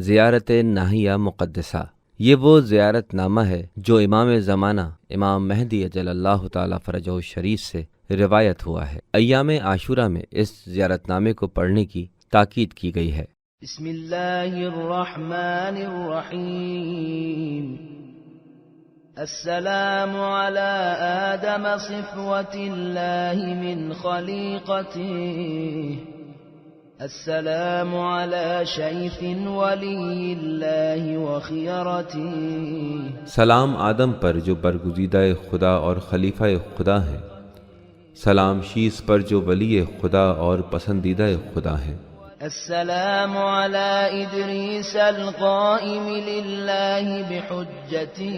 زیارت ناہیہ مقدسہ، یہ وہ زیارت نامہ ہے جو امام زمانہ امام مہدی اجل اللہ تعالیٰ فرجہ الشریف سے روایت ہوا ہے۔ ایام عاشورہ میں اس زیارت نامے کو پڑھنے کی تاکید کی گئی ہے۔ بسم اللہ الرحمن الرحیم۔ السلام علی آدم صفوة اللہ من خلیقته، السلام علی شیخ ولی اللہ وخیرته۔ سلام آدم پر جو برگزیدہ خدا اور خلیفہ خدا ہیں، سلام شیس پر جو ولی خدا اور پسندیدہ خدا ہیں۔ السلام علی ادریس القائم للہ بحجته،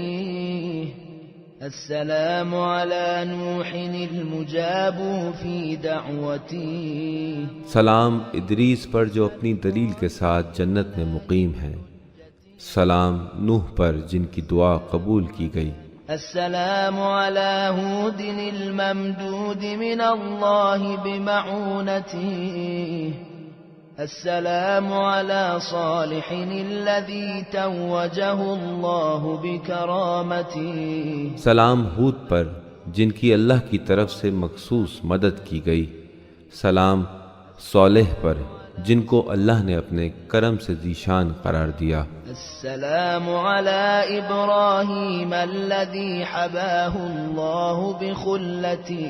السلام علی نوح المجاب فی دعوته۔ سلام ادریس پر جو اپنی دلیل کے ساتھ جنت میں مقیم ہیں، سلام نوح پر جن کی دعا قبول کی گئی۔ السلام علی ہود الممدود من اللہ بمعونته، السلام علی صالح الذی توجہ اللہ بکرامته۔ سلام ہود پر جن کی اللہ کی طرف سے مخصوص مدد کی گئی، سلام صالح پر جن کو اللہ نے اپنے کرم سے ذیشان قرار دیا۔ السلام علی ابراہیم الذی حباہ اللہ بخلته،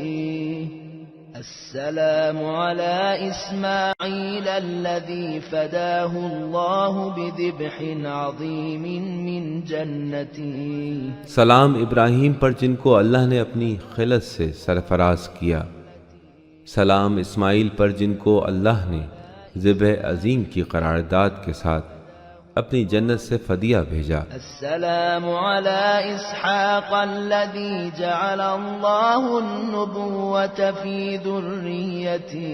السلام علی اسماعیل الذی فداہ اللہ بذبح عظیم من جنته۔ سلام ابراہیم پر جن کو اللہ نے اپنی خلت سے سرفراز کیا، سلام اسماعیل پر جن کو اللہ نے ذبح عظیم کی قرارداد کے ساتھ اپنی جنت سے فدیہ بھیجا۔ السلام علی اسحاق الذی جعل اللہ النبوة فی ذریته،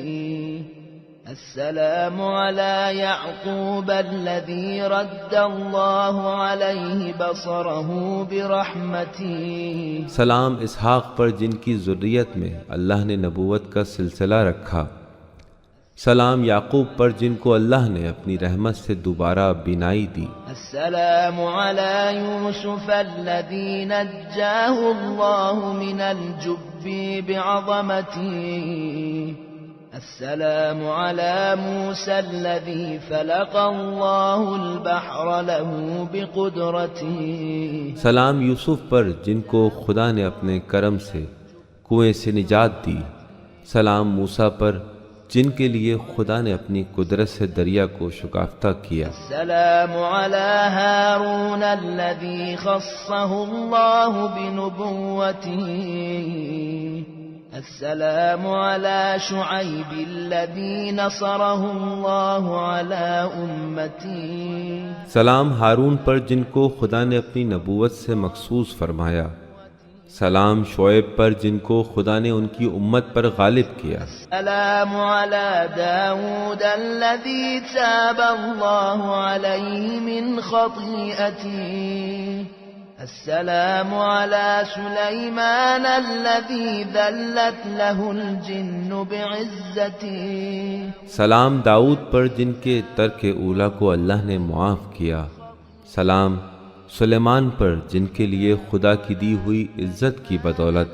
السلام علی یعقوب الذی رد اللہ علیہ بصرہ برحمته۔ سلام اسحاق پر جن کی ذریت میں اللہ نے نبوت کا سلسلہ رکھا، سلام یعقوب پر جن کو اللہ نے اپنی رحمت سے دوبارہ بینائی دی۔ السلام علی یوسف الذی نجاہ اللہ من الجب بعظمته، السلام علی موسیٰ الذی فلق اللہ البحر له بقدرته۔ سلام یوسف پر جن کو خدا نے اپنے کرم سے کنویں سے نجات دی، سلام موسیٰ پر جن کے لیے خدا نے اپنی قدرت سے دریا کو شکافتہ کیا۔ السلام علی ہارون الذی خصہ اللہ بنبوته، السلام علی شعیب الذی نصرہ اللہ علی امته۔ سلام ہارون پر جن کو خدا نے اپنی نبوت سے مخصوص فرمایا، سلام شعیب پر جن کو خدا نے ان کی امت پر غالب کیا۔ السلام علی داود الذی تاب اللہ علیہ من خطیئته، السلام علی سلیمان الذی ذلت له الجن بعزته۔ سلام داؤد پر جن کے ترک اولیٰ کو اللہ نے معاف کیا، سلام سلیمان پر جن کے لیے خدا کی دی ہوئی عزت کی بدولت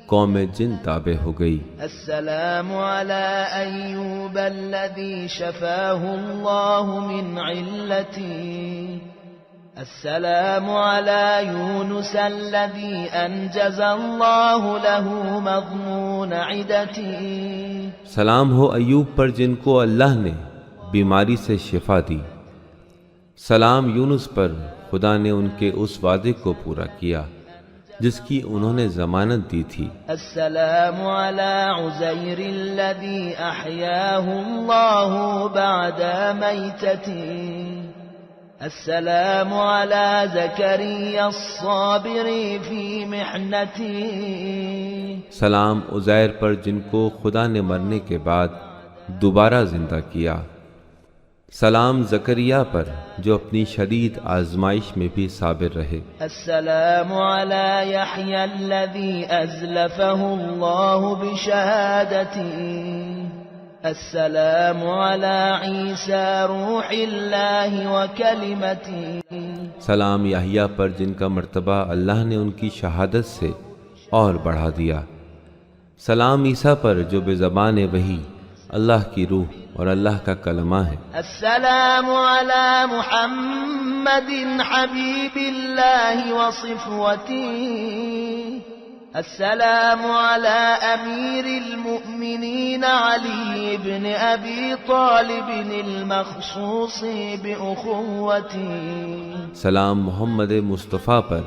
قوم جن تابع ہو گئی۔ السلام علی ایوب الذی شفاہ اللہ من علته، السلام علی یونس الذی انجز اللہ له مضمون عدته۔ سلام ہو ایوب پر جن کو اللہ نے بیماری سے شفا دی، سلام یونس پر خدا نے ان کے اس وعدے کو پورا کیا جس کی انہوں نے ضمانت دی تھی۔ السلام علی عزیر الذی احیاہ اللہ بعد میتته، السلام علی زکریا الصابر فی محنته۔ سلام عزیر پر جن کو خدا نے مرنے کے بعد دوبارہ زندہ کیا، سلام زکریا پر جو اپنی شدید آزمائش میں بھی صابر رہے۔ السلام علی یحیی الذی ازلفہ اللہ بشہادته، السلام على عيسى روح الله وكلمته سلام یحییٰ پر جن کا مرتبہ اللہ نے ان کی شہادت سے اور بڑھا دیا۔ سلام عیسیٰ پر جو بے زبان وحی اللہ کی روح اور اللہ کا کلمہ ہے۔ السلام على محمد حبيب الله وصفوته السلام على أمير المؤمنين علي بن أبي طالب المخصوص بأخوته سلام محمد مصطفیٰ پر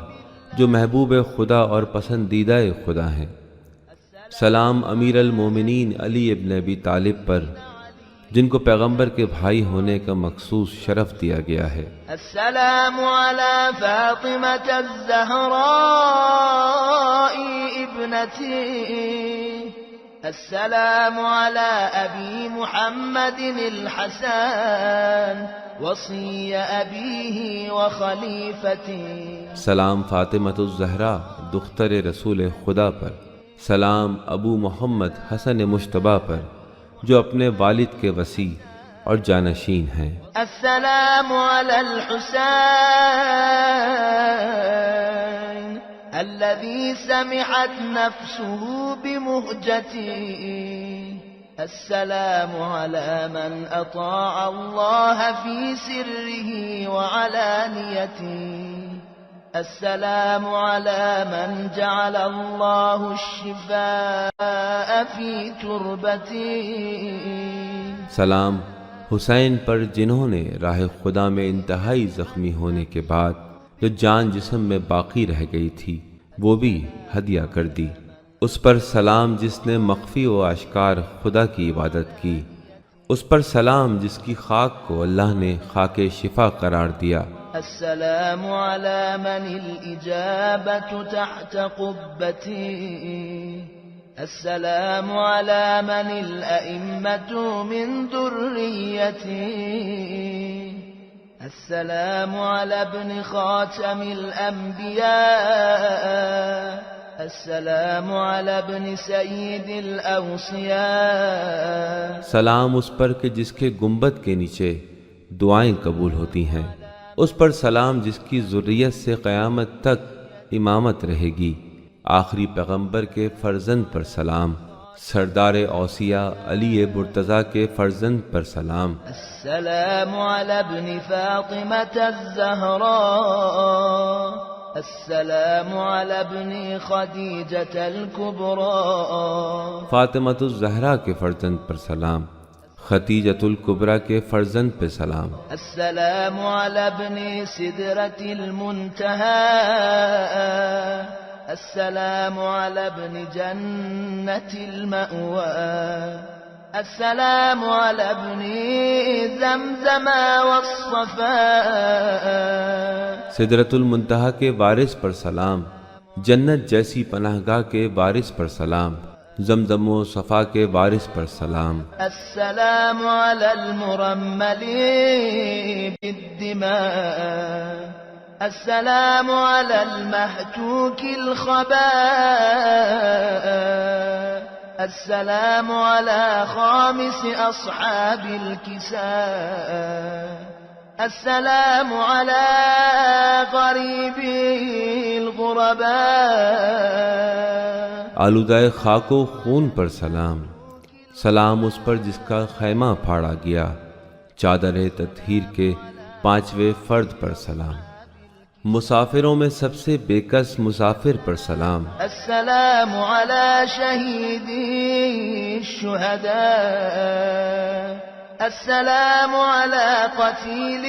جو محبوب خدا اور پسندیدہ خدا ہیں۔ سلام امیر المومنین علی ابن ابی طالب پر جن کو پیغمبر کے بھائی ہونے کا مخصوص شرف دیا گیا ہے۔ السلام على فاطمة الزهراء ابنتي السلام على أبي محمد الحسن وصي أبيه وخليفتي سلام فاطمۃ الزہرا دختر رسول خدا پر۔ سلام ابو محمد حسن مجتبیٰ پر جو اپنے والد کے وصی اور جانشین ہیں۔ السلام على الحسين الذي سمحت نفسه بمهجتي السلام على من أطاع الله في سره وعلانيته السلام على من جعل الله الشفاء في تربتي سلام حسین پر جنہوں نے راہ خدا میں انتہائی زخمی ہونے کے بعد جو جان جسم میں باقی رہ گئی تھی وہ بھی ہدیہ کر دی۔ اس پر سلام جس نے مخفی و آشکار خدا کی عبادت کی۔ اس پر سلام جس کی خاک کو اللہ نے خاک شفا قرار دیا۔ السلام على من الإجابة تحت قبتي السلام على من الأئمة من ذريتي السلام على ابن خاتم الأنبياء السلام على ابن سيد الأوصياء سلام اس پر کہ جس کے گنبد کے نیچے دعائیں قبول ہوتی ہیں۔ اس پر سلام جس کی ذریت سے قیامت تک امامت رہے گی۔ آخری پیغمبر کے فرزند پر سلام۔ سردار اوصیاء علی مرتضیٰ کے فرزند پر سلام۔ السلام على ابن فاطمة الزهراء السلام على ابن خدیجة الكبرى فاطمۃ الزہرا کے فرزند پر سلام۔ ختیجۃ الکبریٰ کے فرزند پہ سلام۔ السلام على ابن سدرة المنتهى السلام على ابن جنة المأوى السلام على ابن زمزم والصفاء سدرۃ المنتہا کے وارث پر سلام۔ جنت جیسی پناہ گاہ کے وارث پر سلام۔ زمزم و صفا کے وارث پر سلام۔ السلام على المرمل بالدماء السلام على المهتوك الخباء السلام على خامس أصحاب الكساء السلام على غريب الغرباء آلودہ خاک و خون پر سلام۔ سلام اس پر جس کا خیمہ پھاڑا گیا۔ چادر تطہیر کے 5ویں فرد پر سلام۔ مسافروں میں سب سے بے کس مسافر پر سلام۔ السلام على شهيد الشهداء السلام على قتيل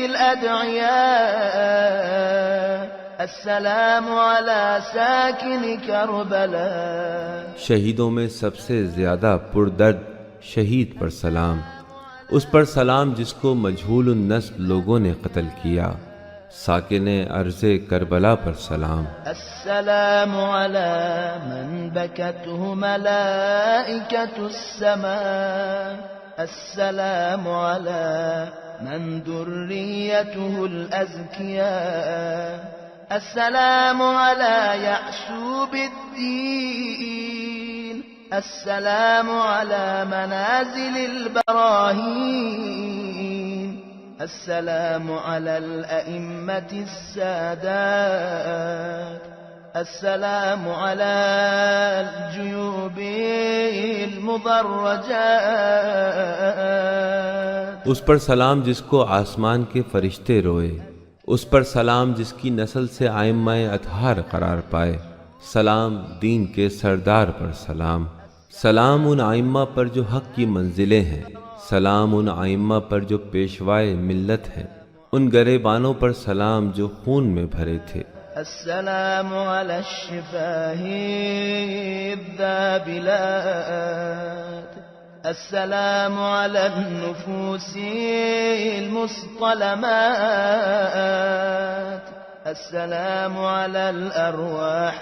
الأدعياء السلام على ساكن کربلا شہیدوں میں سب سے زیادہ پردرد شہید پر سلام۔ اس پر سلام جس کو مجہول النسب لوگوں نے قتل کیا۔ ساکن ارض کربلا پر سلام۔ السلام على من بكته ملائكة السماء السلام على من ذريته الأزكياء السلام على يعشوب الدين السلام على منازل البراهين السلام على الأئمة السادات السلام على الجيوب المضرجات اس پر سلام جس کو آسمان کے فرشتے روئے، اس پر سلام جس کی نسل سے آئمہ اطہار قرار پائے، سلام دین کے سردار پر سلام، سلام ان آئمہ پر جو حق کی منزلیں ہیں، سلام ان آئمہ پر جو پیشوائے ملت ہیں، ان گریبانوں پر سلام جو خون میں بھرے تھے۔ السلام على الشفاه الذابلات السلام على النفوس المصطلمات السلام على الأرواح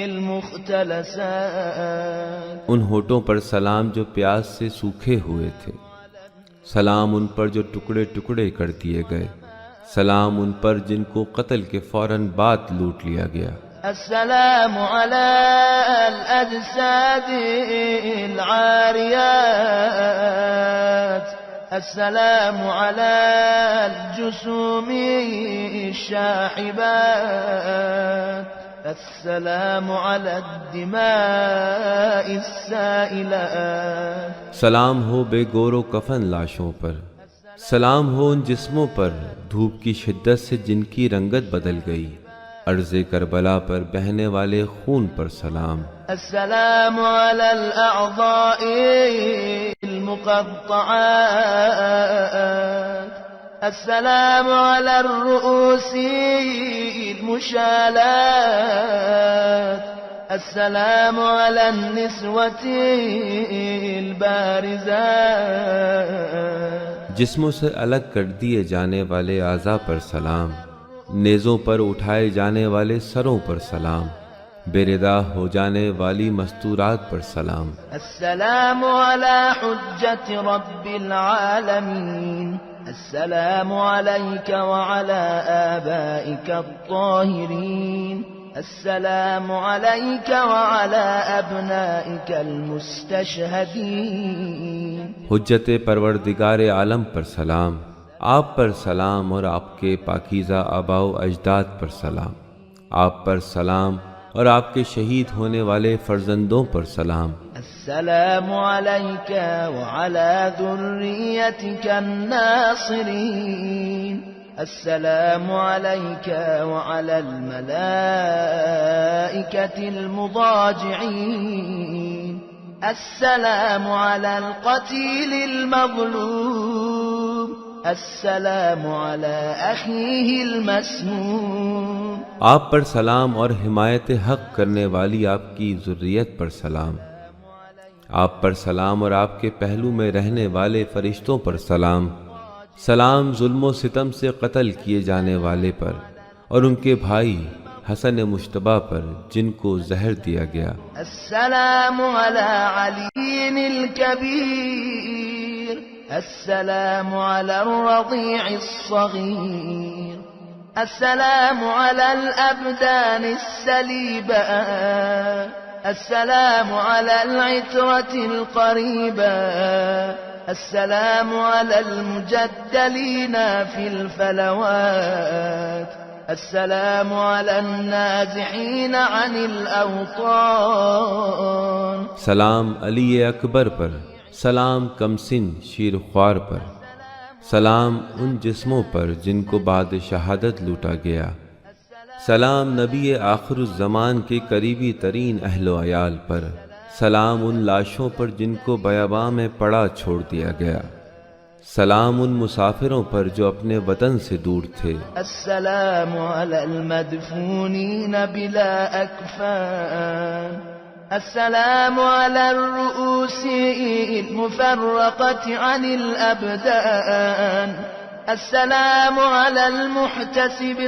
المختلسات ان ہونٹوں پر سلام جو پیاس سے سوکھے ہوئے تھے، سلام ان پر جو ٹکڑے ٹکڑے کر دیے گئے، سلام ان پر جن کو قتل کے فوراً بعد لوٹ لیا گیا۔ السلام على الأجساد العاريات السلام على الجسوم الشاحبات السلام على الدماء السائلات سلام ہو بے گور و کفن لاشوں پر، سلام ہو ان جسموں پر دھوپ کی شدت سے جن کی رنگت بدل گئی، عرض کربلا پر بہنے والے خون پر سلام۔ السلام على الأعضاء المقطعات السلام على الرؤوس المشالات السلام على النسوة البارزات جسموں سے الگ کر دیے جانے والے اعضاء پر سلام، نیزوں پر اٹھائے جانے والے سروں پر سلام، بے ردا ہو جانے والی مستورات پر سلام۔ السلام على حجة رب العالمين السلام عليك وعلى آبائك الطاهرين السلام عليك وعلى أبنائك المستشهدين حجت پروردگار عالم پر سلام، آپ پر سلام اور آپ کے پاکیزہ آباء و اجداد پر سلام، آپ پر سلام اور آپ کے شہید ہونے والے فرزندوں پر سلام۔ السلام عليك وعلى ذريتك الناصرين السلام عليك وعلى الملائكة المضاجعين السلام على القتيل المظلوم السلام على أخيه المسموم آپ پر سلام اور حمایت حق کرنے والی آپ کی ذریت پر سلام، آپ پر سلام اور آپ کے پہلو میں رہنے والے فرشتوں پر سلام، سلام ظلم و ستم سے قتل کیے جانے والے پر اور ان کے بھائی حسن مجتبیٰ پر جن کو زہر دیا گیا۔ السلام على علي الكبير السلام على الرضيع الصغير السلام على الأبدان السليبة السلام على العترة القريبة السلام على المجدلين في الفلوات السلام على النازحين عن الأوطان سلام علی اکبر پر، سلام کمسن شیر خوار پر، سلام ان جسموں پر جن کو بعد شہادت لوٹا گیا، سلام نبی آخر الزمان کے قریبی ترین اہل و عیال پر، سلام ان لاشوں پر جن کو بیاباں میں پڑا چھوڑ دیا گیا، سلام ان مسافروں پر جو اپنے وطن سے دور تھے۔ السلام على المدفونين بلا أكفان السلام على الرؤوس المفرقة عن الأبدان السلام على المحتسب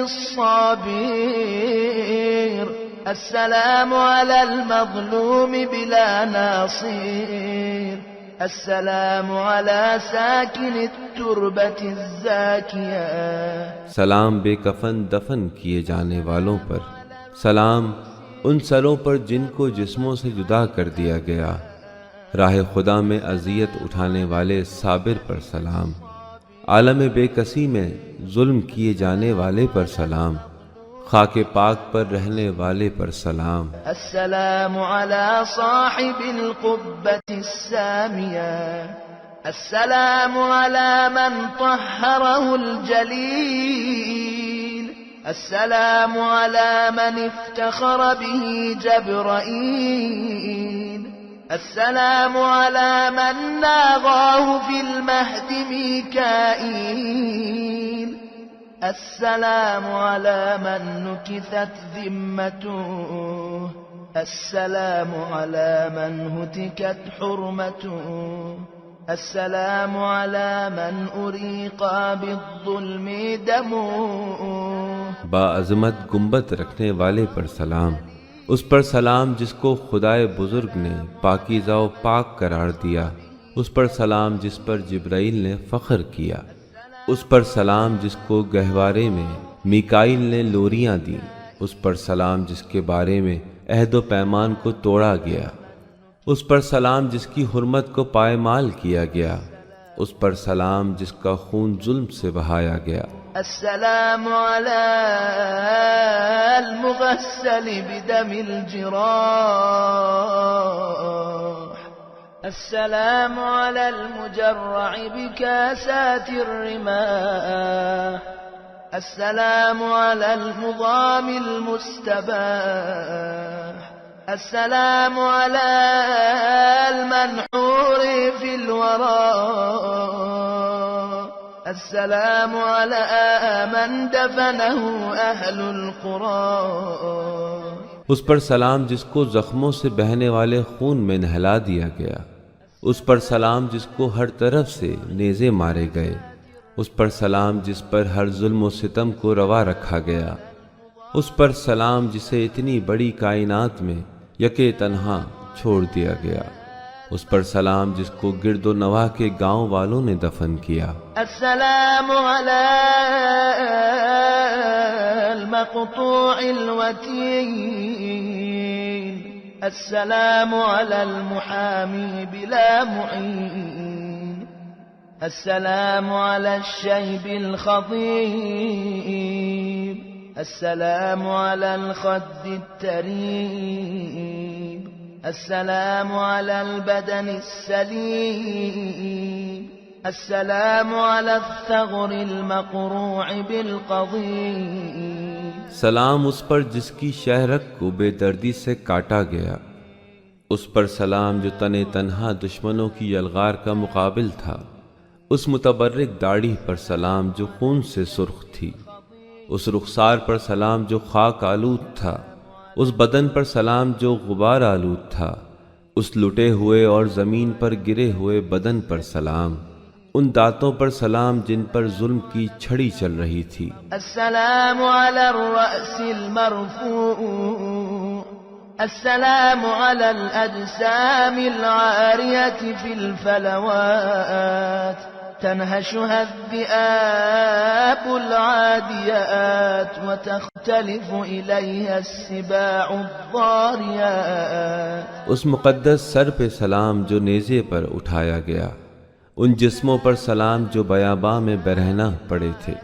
الصابر السلام على المظلوم بلا ناصير السلام على ساكن التربة الزاكية سلام بے کفن دفن کیے جانے والوں پر، سلام ان سروں پر جن کو جسموں سے جدا کر دیا گیا، راہ خدا میں اذیت اٹھانے والے صابر پر سلام، عالم بے کسی میں ظلم کیے جانے والے پر سلام، خاک پاک پر رہنے والے پر سلام۔ السلام على صاحب القبة السامية، السلام على من طهره الجليل، السلام على من افتخر به جبرائيل، السلام على من ناغاه في المهد ميكائيل، السلام على من نكثت ذمته، السلام على من هتكت حرمته، السلام على من أريق بالظلم دمه۔ باعظمت گنبد رکھنے والے پر سلام، اس پر سلام جس کو خدائے بزرگ نے پاکیزہ و پاک قرار دیا، اس پر سلام جس پر جبرائیل نے فخر کیا، اس پر سلام جس کو گہوارے میں میکائیل نے لوریاں دیں، اس پر سلام جس کے بارے میں عہد و پیمان کو توڑا گیا، اس پر سلام جس کی حرمت کو پائمال کیا گیا، اس پر سلام جس کا خون ظلم سے بہایا گیا۔ السلام على المغسل بدم الجراح، السلام على المجرع بكاسات الرماح، السلام على المضام المستباح، السلام على المنحور في الوراء، السلام على من دفنه أهل القرى۔ اس پر سلام جس کو زخموں سے بہنے والے خون میں نہلا دیا گیا، اس پر سلام جس کو ہر طرف سے نیزے مارے گئے، اس پر سلام جس پر ہر ظلم و ستم کو روا رکھا گیا، اس پر سلام جسے اتنی بڑی کائنات میں یکے تنہا چھوڑ دیا گیا، اس پر سلام جس کو گرد و نواح کے گاؤں والوں نے دفن کیا۔ السلام على المقطوع الوتين، السلام على المحامي بلا معين، السلام على الشيب الخضيب، السلام على الخد التريب، السلام على البدن السليم، السلام على الثغر المقروع بالقضيب۔ سلام اس پر جس کی شہرک کو بے دردی سے کاٹا گیا، اس پر سلام جو تنے تنہا دشمنوں کی یلغار کا مقابل تھا، اس متبرک داڑھی پر سلام جو خون سے سرخ تھی، اس رخسار پر سلام جو خاک آلود تھا، اس بدن پر سلام جو غبار آلود تھا، اس لٹے ہوئے اور زمین پر گرے ہوئے بدن پر سلام، ان دانتوں پر سلام جن پر ظلم کی چھڑی چل رہی تھی۔ السلام على الرأس المرفوع، السلام على الأجسام العارية في الفلوات، تنهشها الذئاب العاديات وتختلف إليها السباع الضاريات۔ اس مقدس سر پہ سلام جو نیزے پر اٹھایا گیا، ان جسموں پر سلام جو بیاباں میں برہنہ پڑے تھے،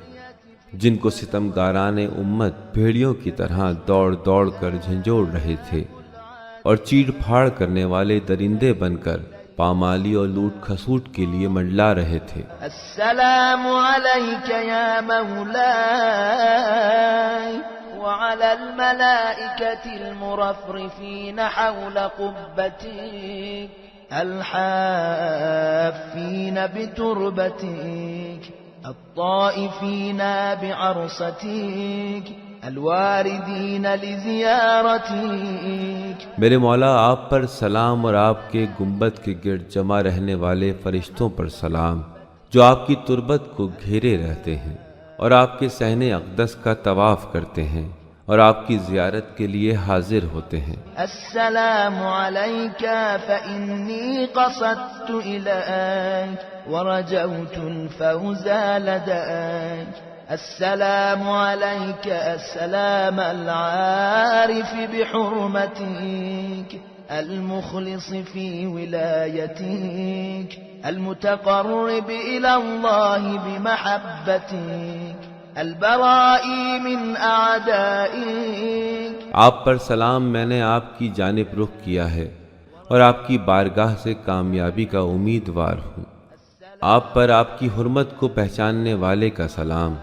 جن کو ستمگاران امت بھیڑیوں کی طرح دوڑ دوڑ کر جھنجھوڑ رہے تھے، اور چیڑ پھاڑ کرنے والے درندے بن کر پامالی اور لوٹ کھسوٹ کے لیے منڈلا رہے تھے۔ السلام عليك يا مولاي وعلى الملائكة المرفرفين حول قبتك، الحافين بتربتك، الطائفين بعرصتك، الواردین لزیارتک۔ میرے مولا آپ پر سلام اور آپ کے گنبد کے گرد جمع رہنے والے فرشتوں پر سلام جو آپ کی تربت کو گھیرے رہتے ہیں اور آپ کے صحن اقدس کا طواف کرتے ہیں اور آپ کی زیارت کے لیے حاضر ہوتے ہیں۔ السلام علیک فإنی قصدت إلیک ورجوت الفوز لدیک، السلام عليك السلام العارف بحرمتك المخلص في ولايتك المتقرب إلى الله بمحبتك البراء من أعدائك. آپ پر سلام میں نے آپ کی جانب رخ کیا ہے اور آپ کی بارگاہ سے کامیابی کا امیدوار ہوں. آپ پر آپ کی حرمت کو پہچاننے والے کا سلام.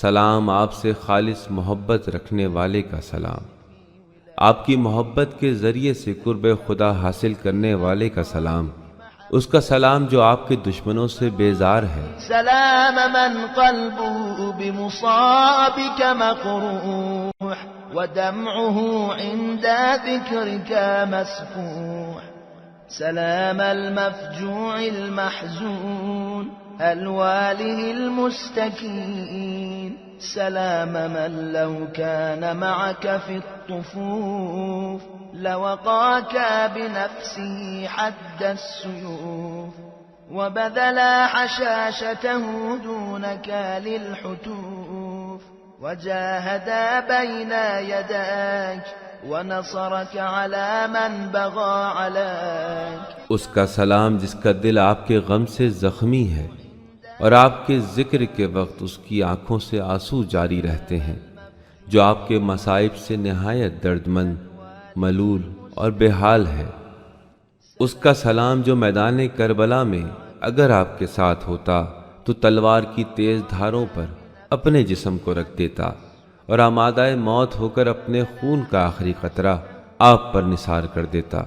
سلام آپ سے خالص محبت رکھنے والے کا سلام. آپ کی محبت کے ذریعے سے قرب خدا حاصل کرنے والے کا سلام. اس کا سلام جو آپ کے دشمنوں سے بیزار ہے. سلام من قلبه بمصابك مقروح ودمعه عند ذكرك مسفوح. سلام المفجوع المحزون الواله المستكين. سلام من لو كان معك في الطفوف لوقاك بنفسه حد السيوف وبذل حشاشته دونك للحتوف وجاهد بين يديك ونصرك على من بغى عليك. اس کا سلام جس کا دل آپ کے غم سے زخمی ہے اور آپ کے ذکر کے وقت اس کی آنکھوں سے آنسو جاری رہتے ہیں، جو آپ کے مصائب سے نہایت دردمند، ملول اور بے حال ہے. اس کا سلام جو میدان کربلا میں اگر آپ کے ساتھ ہوتا تو تلوار کی تیز دھاروں پر اپنے جسم کو رکھ دیتا اور آمادہ موت ہو کر اپنے خون کا آخری قطرہ آپ پر نثار کر دیتا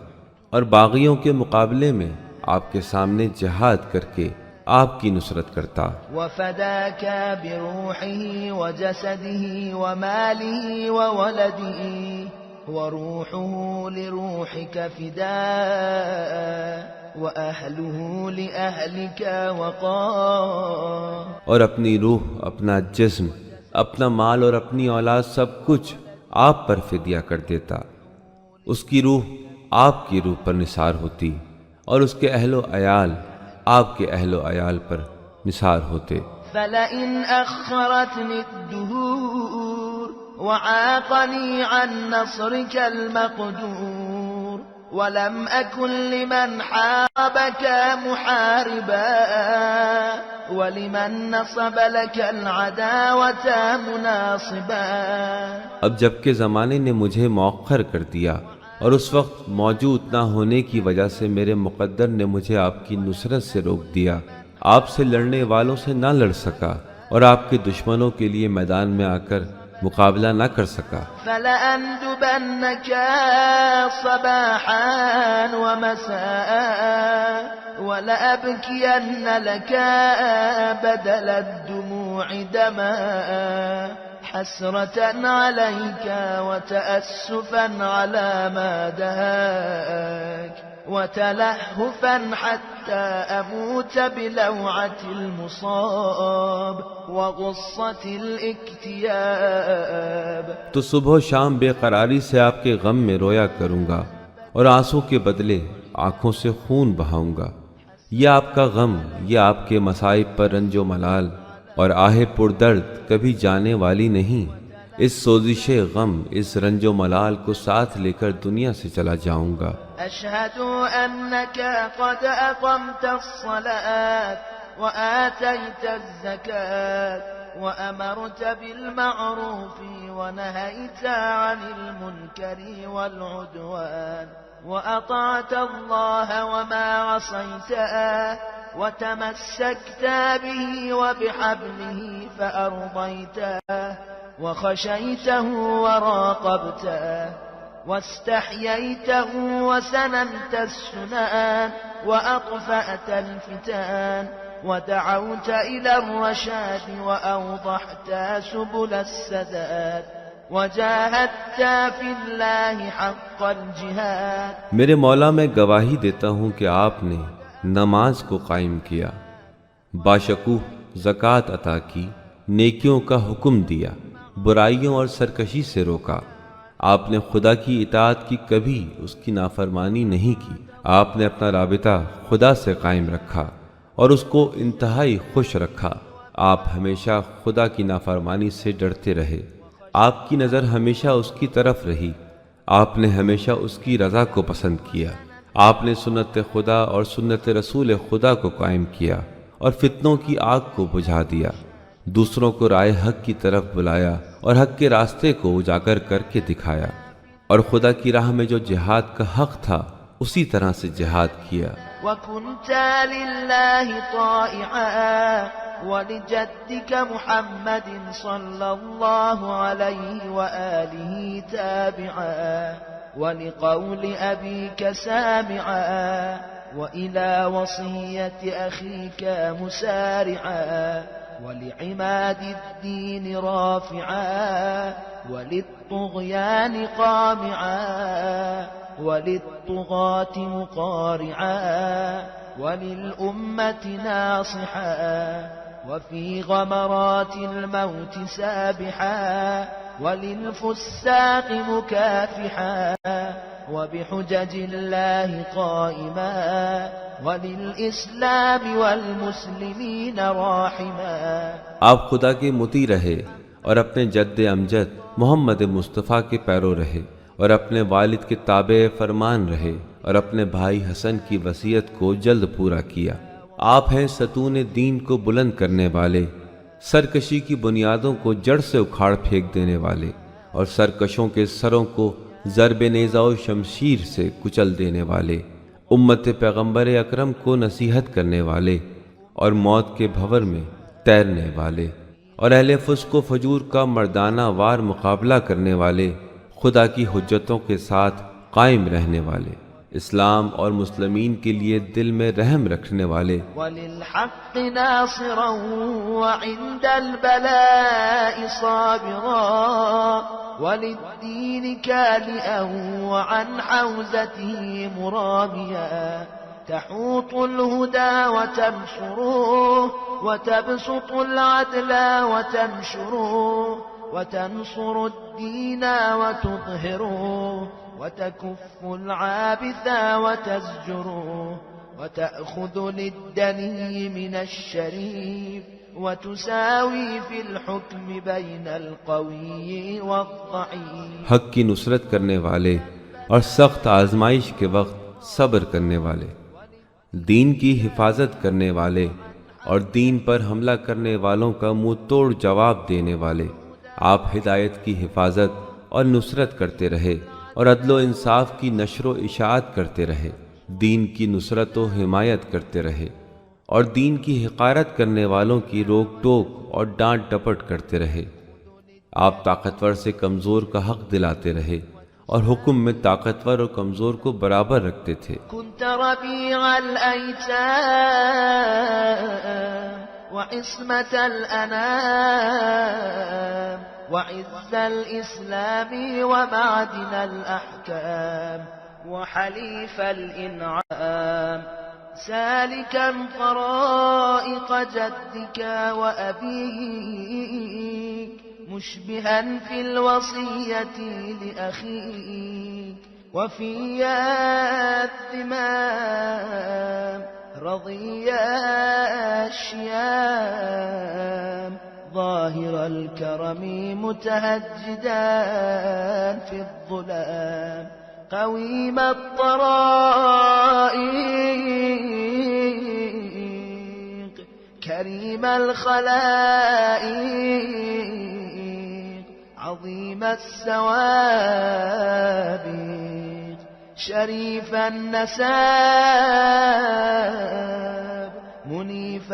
اور باغیوں کے مقابلے میں آپ کے سامنے جہاد کر کے آپ کی نصرت کرتا. وفداك بروحه وجسده وماله وولده وروحه لروحك فداء وأهله لأهلك وقاء. اور اپنی روح، اپنا جسم، اپنا مال اور اپنی اولاد سب کچھ آپ پر فدیہ کر دیتا. اس کی روح آپ کی روح پر نثار ہوتی اور اس کے اہل و عیال آپ کے اہل و عیال پر نثار ہوتے. فلئن أخرتني الدهور وعاقني عن نصرك المقدور ولم أكن لمن حاربك محاربا ولمن نصب لك العداوة مناصبا. اب جبکہ زمانے نے مجھے مؤخر کر دیا اور اس وقت موجود نہ ہونے کی وجہ سے میرے مقدر نے مجھے آپ کی نصرت سے روک دیا، آپ سے لڑنے والوں سے نہ لڑ سکا اور آپ کے دشمنوں کے لیے میدان میں آ کر مقابلہ نہ کر سکا. فَلَأَنْدُبَنَّكَ صَبَاحًا وَمَسَاءً وَلَأَبْكِيَنَّ لَكَ بَدَلَ الدُّمُوعِ دَمَاءً حسرة عليك وتأسفا على ما دهاك وتلهفا حتى أموت بلوعة المصاب وغصة الاكتياب. تو صبح و شام بے قراری سے آپ کے غم میں رویا کروں گا اور آنسو کے بدلے آنکھوں سے خون بہاؤں گا. یہ آپ کا غم، یہ آپ کے مصائب پر رنج و ملال اور آہ پردرد کبھی جانے والی نہیں. اس سوزش غم، اس رنج و ملال کو ساتھ لے کر دنیا سے چلا جاؤں گا. أشهد أنك قد أقمت الصلاة وآتيت الزكاة وأمرت بالمعروف ونهيت عن المنكر والعدوان وأطعت الله وما عصيته وتمسكت به وبحبله فأرضيته وخشيته وراقبته واستحييته وسننت السنان وأطفأت الفتان ودعوت إلى الرشاد وأوضحت سبل السداد وجاهدت في الله حق الجهاد. میرے مولا میں گواہی دیتا ہوں کہ آپ نے نماز کو قائم کیا، باشکوہ زکوٰۃ عطا کی، نیکیوں کا حکم دیا، برائیوں اور سرکشی سے روکا. آپ نے خدا کی اطاعت کی، کبھی اس کی نافرمانی نہیں کی. آپ نے اپنا رابطہ خدا سے قائم رکھا اور اس کو انتہائی خوش رکھا. آپ ہمیشہ خدا کی نافرمانی سے ڈرتے رہے، آپ کی نظر ہمیشہ اس کی طرف رہی، آپ نے ہمیشہ اس کی رضا کو پسند کیا، آپ نے سنت خدا اور سنت رسول خدا کو قائم کیا اور فتنوں کی آگ کو بجھا دیا، دوسروں کو رائے حق کی طرف بلایا اور حق کے راستے کو اجاگر کر کے دکھایا، اور خدا کی راہ میں جو جہاد کا حق تھا اسی طرح سے جہاد کیا۔ وكنت لله طائعا ولجدك محمد صلى الله عليه وآله تابعا ولقول أبيك سامعا وإلى وصية أخيك مسارعا ولعماد الدين رافعا وللطغيان قامعا وللطغاة مقارعا وللأمة ناصحا وفي غمرات الموت سابحا وللفساق مكافحا وبحجج الله قائما وللإسلام والمسلمين راحما۔ آپ خدا کے مطیع رہے اور اپنے جد امجد محمد مصطفیٰ کے پیرو رہے اور اپنے والد کے تابع فرمان رہے اور اپنے بھائی حسن کی وصیت کو جلد پورا کیا۔ آپ ہیں ستون دین کو بلند کرنے والے، سرکشی کی بنیادوں کو جڑ سے اکھاڑ پھینک دینے والے اور سرکشوں کے سروں کو ضرب نیزہ و شمشیر سے کچل دینے والے، امت پیغمبر اکرم کو نصیحت کرنے والے اور موت کے بھنور میں تیرنے والے اور اہل فسق و فجور کا مردانہ وار مقابلہ کرنے والے، خدا کی حجتوں کے ساتھ قائم رہنے والے، اسلام اور مسلمین کے لیے دل میں رحم رکھنے والے، وللحق ناصرا وعند البلاء صابرا وللدين كالئا وعن حوزته مرابيا تحوط الهدى وتنشره وتبسط العدل وتنشره وتنصر الدين وتظهره وتكف العابث وتزجره وتأخذ للدني من الشريف وتساوي في الحكم بين القوي والضعيف۔ حق کی نصرت کرنے والے اور سخت آزمائش کے وقت صبر کرنے والے، دین کی حفاظت کرنے والے اور دین پر حملہ کرنے والوں کا منہ توڑ جواب دینے والے، آپ ہدایت کی حفاظت اور نصرت کرتے رہے اور عدل و انصاف کی نشر و اشاعت کرتے رہے، دین کی نصرت و حمایت کرتے رہے اور دین کی حقارت کرنے والوں کی روک ٹوک اور ڈانٹ ڈپٹ کرتے رہے، آپ طاقتور سے کمزور کا حق دلاتے رہے اور حکم میں طاقتور اور کمزور کو برابر رکھتے تھے۔ كنت ربيع الأيتام وعصمة الأنام وعز الإسلام ومعدن الأحكام وحليف الإنعام سالكا طرائق جدك وأبيك مشبها في الوصية لأخيك وفي الذمام رضي الشيام ظاهر الكرم متهجدا في الظلام قويم الطرائق كريم الخلائق عظيم السوابق شريف النساب منيف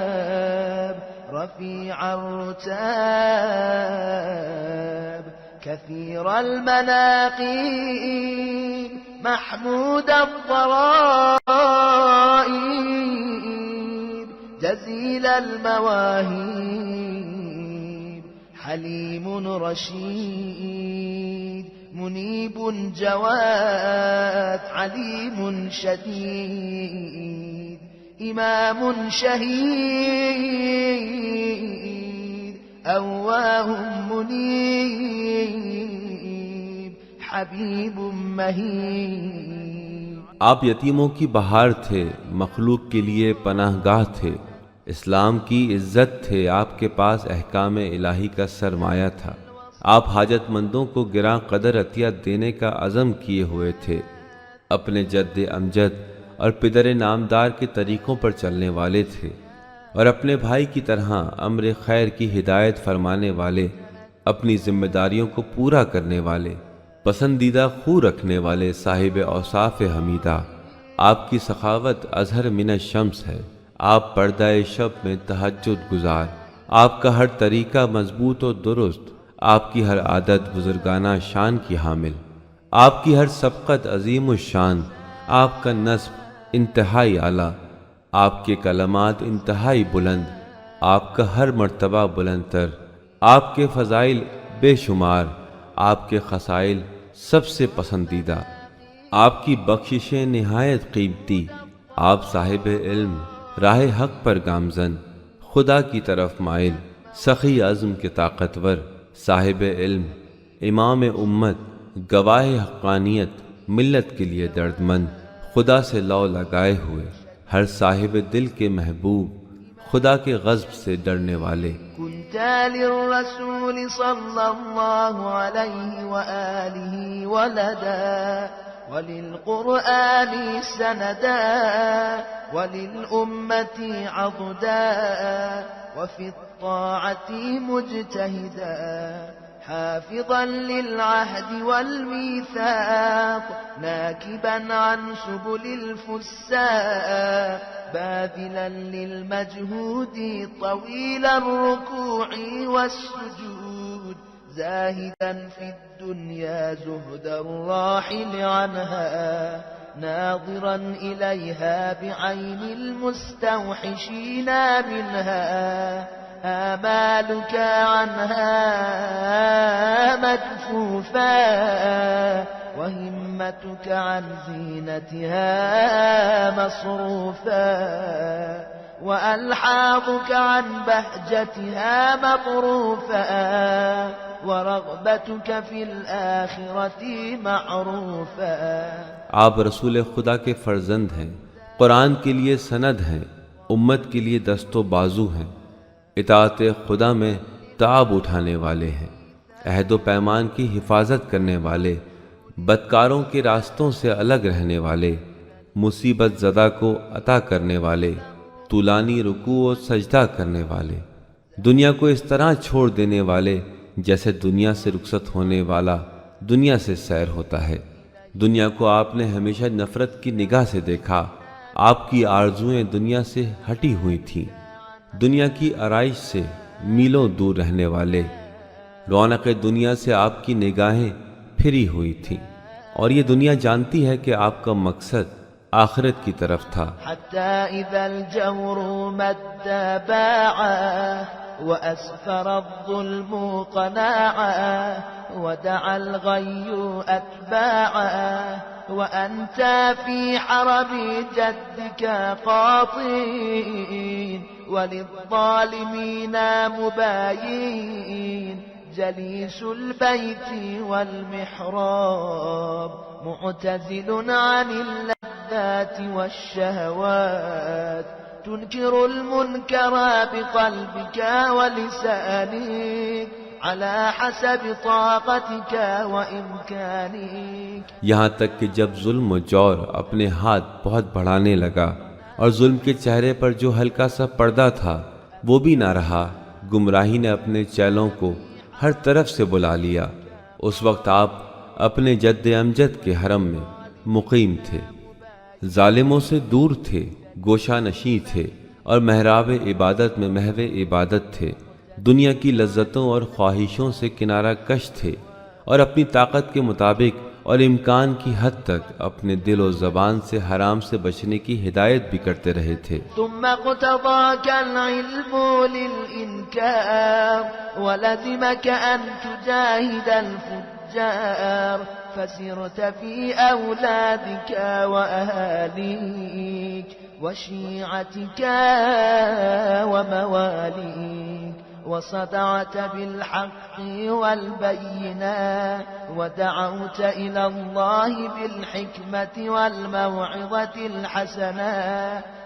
الحساب رفيع الرتاب كثير المناقب محمود الضرائب جزيل المواهب حليم رشيد منيب جواد عليم شديد إمام شهيد أواه منيب حبيب مهيب۔ آپ یتیموں کی بہار تھے، مخلوق کے لیے پناہ گاہ تھے، اسلام کی عزت تھے، آپ کے پاس احکام الہی کا سرمایہ تھا، آپ حاجت مندوں کو گراں قدر عطیہ دینے کا عزم کیے ہوئے تھے، اپنے جد امجد اور پدر نامدار کے طریقوں پر چلنے والے تھے، اور اپنے بھائی کی طرح امر خیر کی ہدایت فرمانے والے، اپنی ذمہ داریوں کو پورا کرنے والے، پسندیدہ خو رکھنے والے، صاحب اوصاف حمیدہ۔ آپ کی سخاوت اظہر من الشمس ہے، آپ پردہ شب میں تہجد گزار، آپ کا ہر طریقہ مضبوط و درست، آپ کی ہر عادت بزرگانہ شان کی حامل، آپ کی ہر سبقت عظیم الشان، آپ کا نصب انتہائی اعلیٰ، آپ کے کلمات انتہائی بلند، آپ کا ہر مرتبہ بلند تر، آپ کے فضائل بے شمار، آپ کے خصائل سب سے پسندیدہ، آپ کی بخششیں نہایت قیمتی، آپ صاحب علم، راہ حق پر گامزن، خدا کی طرف مائل، سخی عزم کے طاقتور، صاحب علم، امام امت، گواہ حقانیت، ملت کے لیے درد مند، خدا سے لو لگائے ہوئے، ہر صاحب دل کے محبوب، خدا کے غضب سے ڈرنے والے۔ كنت للرسول صلى الله عليه وآله ولدا وللقرآن سندا وللأمة عضدا وفي الطاعة مجتهدا حافظا للعهد والميثاق ناكبا عن سبل الفساق باذلا للمجهود طويل الركوع والسجود زاهدا في الدنيا زهد الراحل عنها ناظرا إليها بعين المستوحشين منها آمالك عنها مكفوفا وهمتك عن زينتها مصروفا وألحاظك عن بهجتها مطروفا ورغبتك في الآخرة معروفا۔ آپ رسول خدا کے فرزند ہیں، قرآن کے لیے سند ہیں، امت کے لیے دست و بازو ہیں، اطاعت خدا میں تعب اٹھانے والے ہیں، عہد و پیمان کی حفاظت کرنے والے، بدکاروں کے راستوں سے الگ رہنے والے، مصیبت زدہ کو عطا کرنے والے، طولانی رکوع و سجدہ کرنے والے، دنیا کو اس طرح چھوڑ دینے والے جیسے دنیا سے رخصت ہونے والا دنیا سے سیر ہوتا ہے۔ دنیا کو آپ نے ہمیشہ نفرت کی نگاہ سے دیکھا، آپ کی آرزوئیں دنیا سے ہٹی ہوئی تھیں، دنیا کی آرائش سے میلوں دور رہنے والے، رونق دنیا سے آپ کی نگاہیں پھری ہوئی تھیں، اور یہ دنیا جانتی ہے کہ آپ کا مقصد آخرت کی طرف تھا۔ حتى إذا الجور مد باعا وأسفر الظلم قناعا ودعا الغي أتباعا وأنت في حرب جدك قاطين وللظالمين مباين جليس البيت والمحراب معتزل عن اللذات والشهوات تنكر المنكر بقلبك ولسانك على حسب طاقتك وإمكانك۔ یہاں تک کہ جب ظلم و جور اپنے ہاتھ بہت بڑھانے لگا اور ظلم کے چہرے پر جو ہلکا سا پردہ تھا وہ بھی نہ رہا، گمراہی نے اپنے چیلوں کو ہر طرف سے بلا لیا، اس وقت آپ اپنے جد امجد کے حرم میں مقیم تھے، ظالموں سے دور تھے، گوشہ نشیں تھے، اور محراب عبادت میں محو عبادت تھے، دنیا کی لذتوں اور خواہشوں سے کنارہ کش تھے، اور اپنی طاقت کے مطابق اور امکان کی حد تک اپنے دل و زبان سے حرام سے بچنے کی ہدایت بھی کرتے رہے تھے۔ ثم اقتضاك العلم للإنكار ولزمك أن تجاهد الفجار فسرت في أولادك وأهاليك وشيعتك ومواليك وصدعت بالحق والبينات ودعوت إلى الله بالحكمة والموعظة الحسنة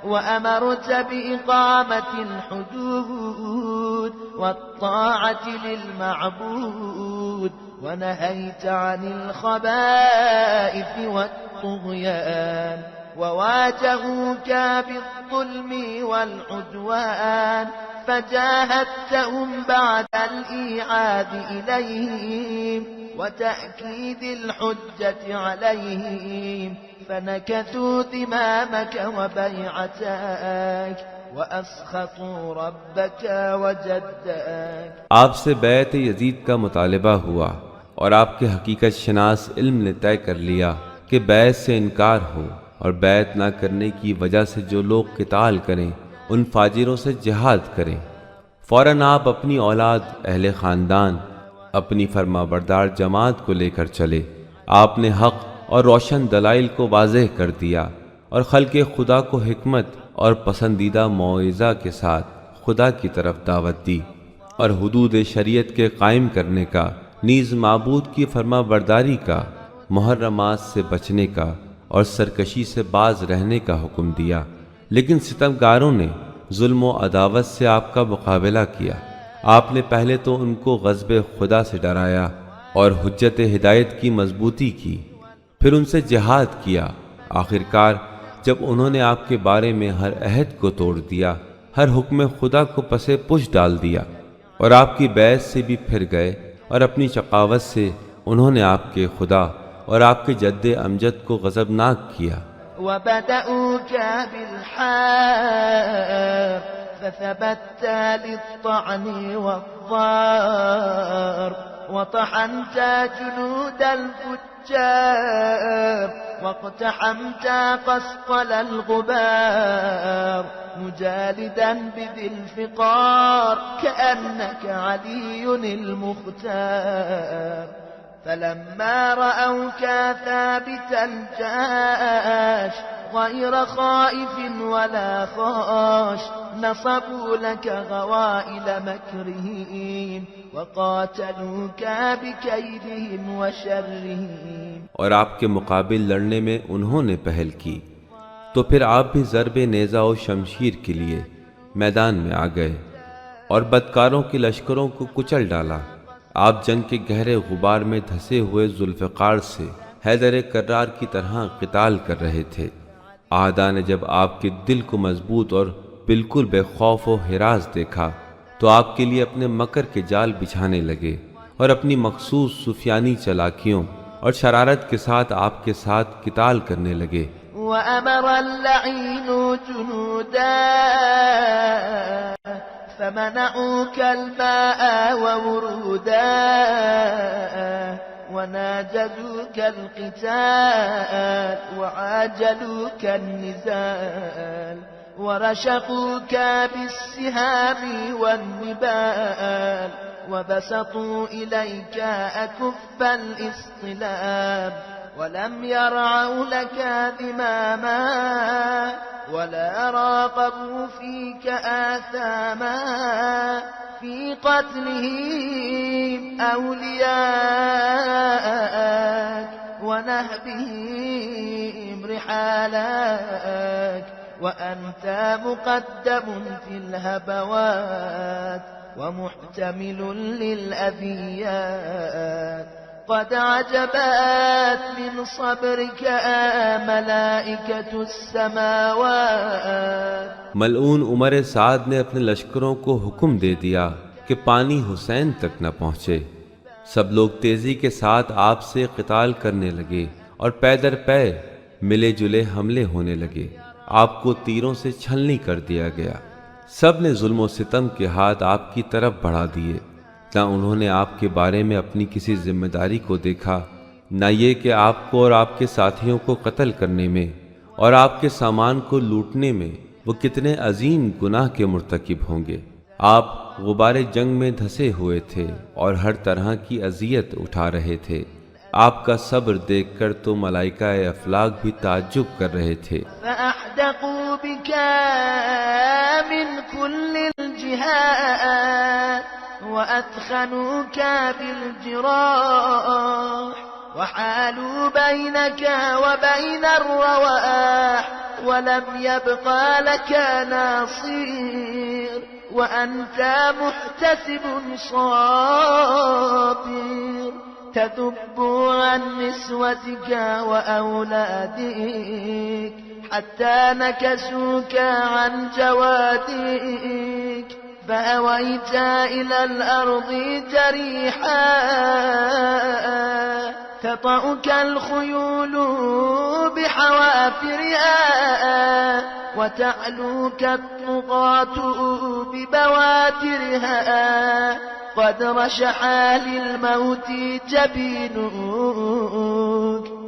وأمرت بإقامة الحدود والطاعة للمعبود ونهيت عن الخبائث والطغيان وواجهوك بالظلم والعدوان فجاهدتهم بعد الإيعاد إليهم وتأكيد الحجة عليهم فنكثوا ذمامك وبيعتك وأسخطوا ربك وجدك. آپ سے بیعت یزید کا مطالبہ ہوا اور آپ کے حقیقت شناس علم نے طے کر لیا کہ بیعت سے انکار ہو اور بیعت نہ کرنے کی وجہ سے جو لوگ قتال کریں ان فاجروں سے جہاد کریں. فوراً آپ اپنی اولاد، اہل خاندان، اپنی فرما بردار جماعت کو لے کر چلے. آپ نے حق اور روشن دلائل کو واضح کر دیا اور خلق خدا کو حکمت اور پسندیدہ موعظہ کے ساتھ خدا کی طرف دعوت دی اور حدود شریعت کے قائم کرنے کا، نیز معبود کی فرما برداری کا، محرمات سے بچنے کا اور سرکشی سے باز رہنے کا حکم دیا. لیکن ستمگاروں نے ظلم و عداوت سے آپ کا مقابلہ کیا. آپ نے پہلے تو ان کو غضب خدا سے ڈرایا اور حجت ہدایت کی مضبوطی کی، پھر ان سے جہاد کیا. آخرکار جب انہوں نے آپ کے بارے میں ہر عہد کو توڑ دیا، ہر حکم خدا کو پسے پش ڈال دیا اور آپ کی بیعت سے بھی پھر گئے اور اپنی شقاوت سے انہوں نے آپ کے خدا اور آپ کے جد امجد کو غضبناک کیا. وبدأوك بالحق فثبت للطعن والضار وطحنت جنود الفجار واقتحمت قسقل الغبار مجالدا بذي الفقار كأنك علي المختار فلما رأوك ثابتا الجاش غير خائف ولا خاش نصبوا لك غوائل مكرهم وقاتلوك بكيدهم وشرهم. اور آپ کے مقابل لڑنے میں انہوں نے پہل کی تو پھر آپ بھی ضرب نیزہ و شمشیر کے لیے میدان میں آ گئے اور بدکاروں کے لشکروں کو کچل ڈالا. آپ جنگ کے گہرے غبار میں دھسے ہوئے ذوالفقار سے حیدر کرار کی طرح قتال کر رہے تھے. اعداء نے جب آپ کے دل کو مضبوط اور بالکل بے خوف و ہراس دیکھا تو آپ کے لیے اپنے مکر کے جال بچھانے لگے اور اپنی مخصوص سفیانی چلاکیوں اور شرارت کے ساتھ آپ کے ساتھ قتال کرنے لگے. وَأَمَرَ اللَّعِينُ جُنُودًا فمنعوك الماء وورودا وناجزوك القتال وعاجلوك النزال ورشقوك بالسهام والنبال وبسطوا إليك أكف الإصطلاب ولم يرعوا لك ذماما ولا راقبوا فيك آثاما في قتلهم أولياءك ونهبهم رحالك وأنت مقدم في الهبوات ومحتمل للأذيات قد عجبت من صبرك ملائكة السماوات. ملعون عمر سعد نے اپنے لشکروں کو حکم دے دیا کہ پانی حسین تک نہ پہنچے. سب لوگ تیزی کے ساتھ آپ سے قتال کرنے لگے اور پے در پے ملے جلے حملے ہونے لگے. آپ کو تیروں سے چھلنی کر دیا گیا. سب نے ظلم و ستم کے ہاتھ آپ کی طرف بڑھا دیے. نہ انہوں نے آپ کے بارے میں اپنی کسی ذمہ داری کو دیکھا، نہ یہ کہ آپ کو اور آپ کے ساتھیوں کو قتل کرنے میں اور آپ کے سامان کو لوٹنے میں وہ کتنے عظیم گناہ کے مرتکب ہوں گے. آپ غبار جنگ میں دھسے ہوئے تھے اور ہر طرح کی اذیت اٹھا رہے تھے. آپ کا صبر دیکھ کر تو ملائکہ افلاک بھی تعجب کر رہے تھے. فأحدقوا بك من كل الجهات وأثخنوك بالجراح وحالوا بينك وبين الرواح ولم يبقى لك ناصير وأنت محتسب صابر تذب عن نسوتك وأولادك حتى نكسوك عن جوادك فأويت إلى الأرض جريحا تطأك الخيول بحوافرها وتعلوك الطغاة ببواترها قد رشح للموت جبينك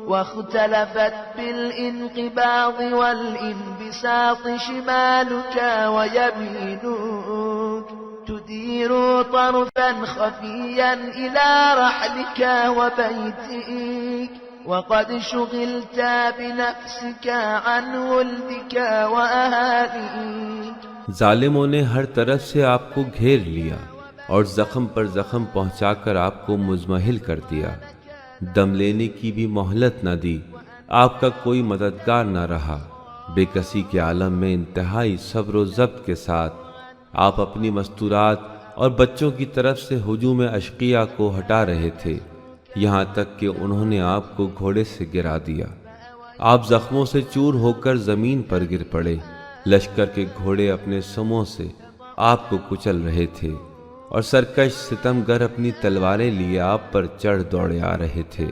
واختلفت بالانقباض والانبساط شمالك ويمينك تدير طرفا خفيا إلى رحلك وبيتك وقد شغلت بنفسك عن ولدك وأهاليك. ظالموں نے ہر طرف سے آپ کو گھیر لیا اور زخم پر زخم پہنچا کر آپ کو مزمحل کر دیا. دم لینے کی بھی مہلت نہ دی. آپ کا کوئی مددگار نہ رہا. بے کسی کے عالم میں انتہائی صبر و ضبط کے ساتھ آپ اپنی مستورات اور بچوں کی طرف سے ہجوم اشقیاء کو ہٹا رہے تھے، یہاں تک کہ انہوں نے آپ کو گھوڑے سے گرا دیا. آپ زخموں سے چور ہو کر زمین پر گر پڑے. لشکر کے گھوڑے اپنے سموں سے آپ کو کچل رہے تھے اور سرکش ستمگر اپنی تلواریں لیے آپ پر چڑھ دوڑے آ رہے تھے.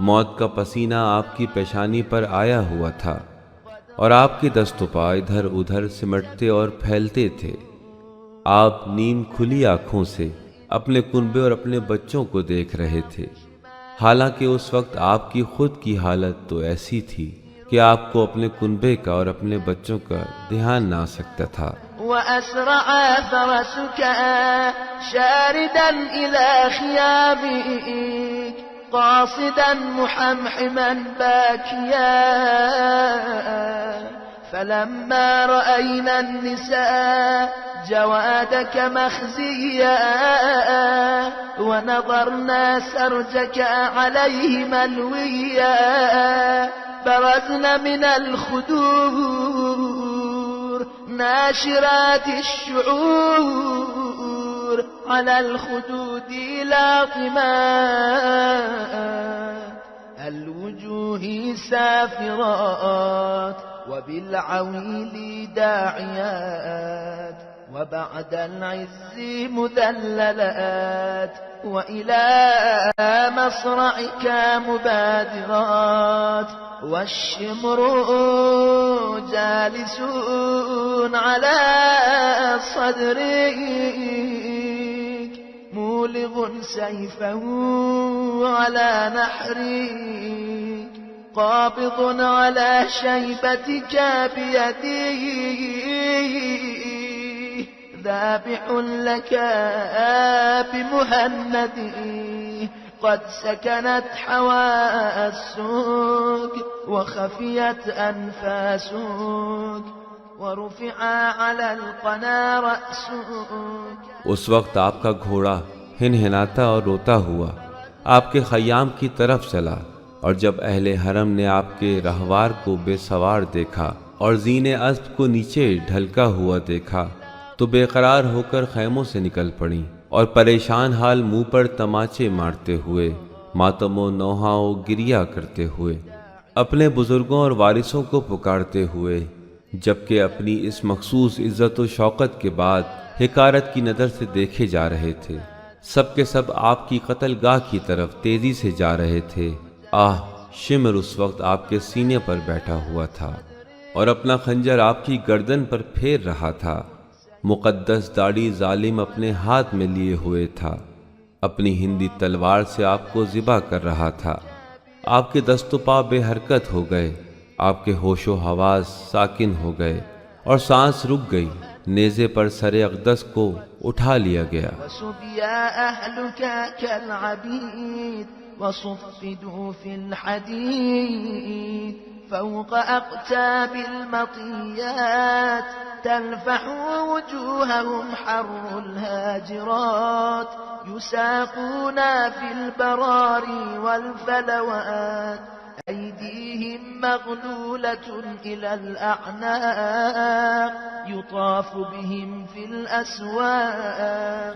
موت کا پسینہ آپ کی پیشانی پر آیا ہوا تھا اور آپ کے دست و پا ادھر ادھر سمٹتے اور پھیلتے تھے. آپ نیم کھلی آنکھوں سے اپنے کنبے اور اپنے بچوں کو دیکھ رہے تھے، حالانکہ اس وقت آپ کی خود کی حالت تو ایسی تھی کہ آپ کو اپنے کنبے کا اور اپنے بچوں کا دھیان نہ آ سکتا تھا. وأسرع فرسك شاردا إلى خيامك قاصدا محمحما باكيا فلما رأينا النساء جوادك مخزيا ونظرنا سرجك عليه ملويا برزنا من الخدور ناشرات الشعور على الخدود لاطما الوجوه سافرات وبالعويل داعيات وبعد العز مذللات وإلى مصرعك مبادرات والشمر جالسون على صدرك مولغ سيفه على نحرك قابض على شيبتك بيده ذابح لك بمهنده قد سكنت حواسك وخفيت أنفاسك ورفع على القنا رأسك. اس وقت آپ کا گھوڑا ہنہناتا اور روتا ہوا آپ کے خیام کی طرف چلا، اور جب اہل حرم نے آپ کے رہوار کو بے سوار دیکھا اور زین اسب کو نیچے ڈھلکا ہوا دیکھا تو بے قرار ہو کر خیموں سے نکل پڑیں اور پریشان حال منہ پر تماچے مارتے ہوئے، ماتم و نوحہ و گریہ کرتے ہوئے، اپنے بزرگوں اور وارثوں کو پکارتے ہوئے، جبکہ اپنی اس مخصوص عزت و شوقت کے بعد حقارت کی نظر سے دیکھے جا رہے تھے. سب کے سب آپ کی قتل گاہ کی طرف تیزی سے جا رہے تھے. شمر اس وقت آپ کے سینے پر بیٹھا ہوا تھا اور اپنا خنجر آپ کی گردن پر پھیر رہا تھا. مقدس داڑھی ظالم اپنے ہاتھ میں لیے ہوئے تھا، اپنی ہندی تلوار سے آپ کو ذبح کر رہا تھا. آپ کے دست و پا بے حرکت ہو گئے، آپ کے ہوش و حواس ساکن ہو گئے اور سانس رک گئی. نیزے پر سر اقدس کو اٹھا لیا گیا. وسبيا أهلك كالعبيد وصفدوا في الحديد فوق أقتاب المطيات تلفح وجوههم حر الهاجرات يساقون في البراري والفلوات أيديهم مغلولة إلى الأعناق يطاف بهم في الأسواق।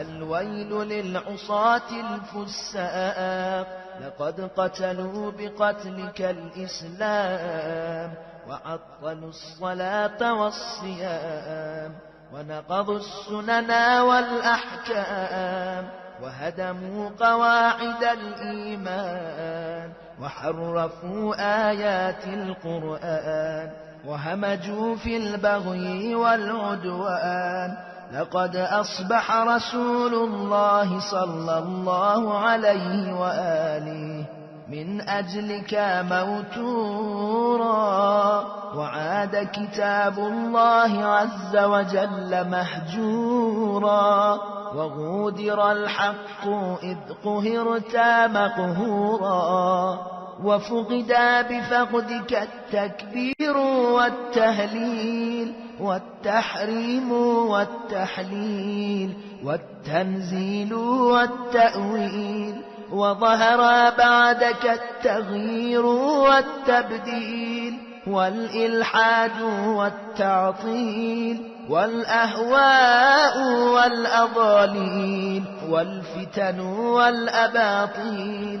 الويل للعصاة الفساق لقد قتلوا بقتلك الإسلام وعطلوا الصلاة والصيام ونقضوا السنن والأحكام وهدموا قواعد الإيمان وحرفوا آيات القرآن وهمجوا في البغي والعدوان لقد أصبح رسول الله صلى الله عليه وآله من أجلك موتورا وعاد كتاب الله عز وجل مهجورا وغودر الحق إذ قهرت مقهورا وفقدا بفقدك التكبير والتهليل والتحريم والتحليل والتنزيل والتأويل وظهر بعدك التغيير والتبديل والإلحاد والتعطيل والأهواء والأضاليل والفتن والأباطيل।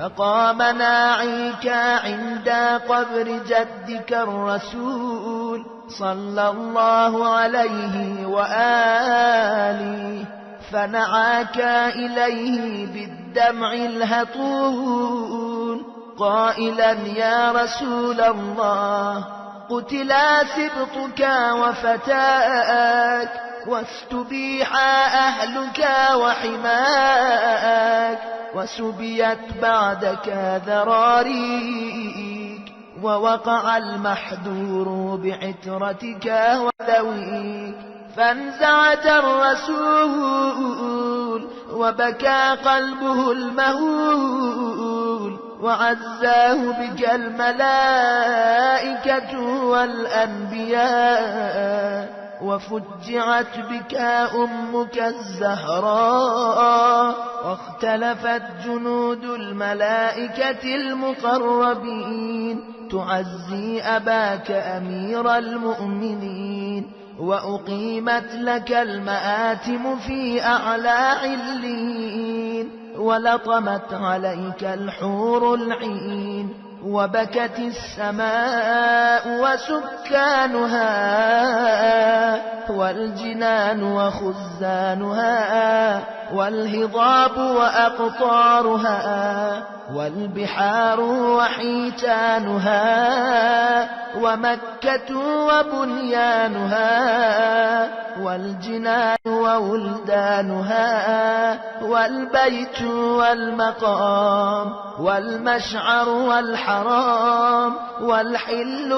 فقام ناعيك عند قبر جدك الرسول صلى الله عليه وآله فنعاك إليه بالدمع الهطول قائلا يا رسول الله قتلا سبطك وفتاك واستبيح أهلك وحماك وسبيت بعدك ذراريك ووقع المحذور بعترتك وذويك فانزعج الرسول وبكى قلبه المهول وعزاه بك الملائكة والأنبياء وفجعت بك أمك الزهراء واختلفت جنود الملائكة المقربين تعزي أباك أمير المؤمنين وأقيمت لك المآتم في أعلى عليين ولطمت عليك الحور العين وبكت السماء وسكانها والجنان وخزانها والهضاب وأقطارها والبحار وحيتانها ومكة وبنيانها والجنان وولدانها والبيت والمقام والمشعر والحرام والحل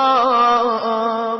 والإحرام।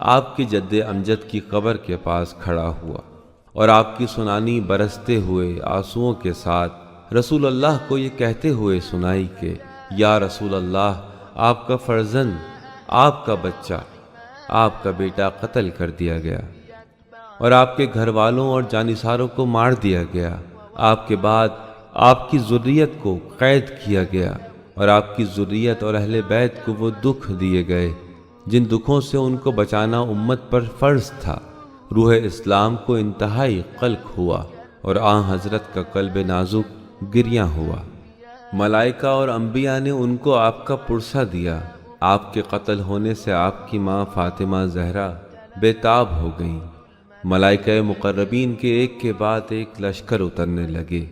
آپ کے جد امجد کی قبر کے پاس کھڑا ہوا اور آپ کی سنانی برستے ہوئے آنسوؤں کے ساتھ رسول اللہ کو یہ کہتے ہوئے سنائی کہ یا رسول اللہ، آپ کا فرزند، آپ کا بچہ، آپ کا بیٹا قتل کر دیا گیا اور آپ کے گھر والوں اور جانثاروں کو مار دیا گیا۔ آپ کے بعد آپ کی ذریت کو قید کیا گیا اور آپ کی ذریت اور اہل بیت کو وہ دکھ دیے گئے جن دکھوں سے ان کو بچانا امت پر فرض تھا۔ روح اسلام کو انتہائی قلق ہوا اور آن حضرت کا قلب نازک گریاں ہوا۔ ملائکہ اور انبیاء نے ان کو آپ کا پرسہ دیا۔ آپ کے قتل ہونے سے آپ کی ماں فاطمہ زہرا بے تاب ہو گئیں۔ ملائکہ مقربین کے ایک کے بعد ایک لشکر اترنے لگے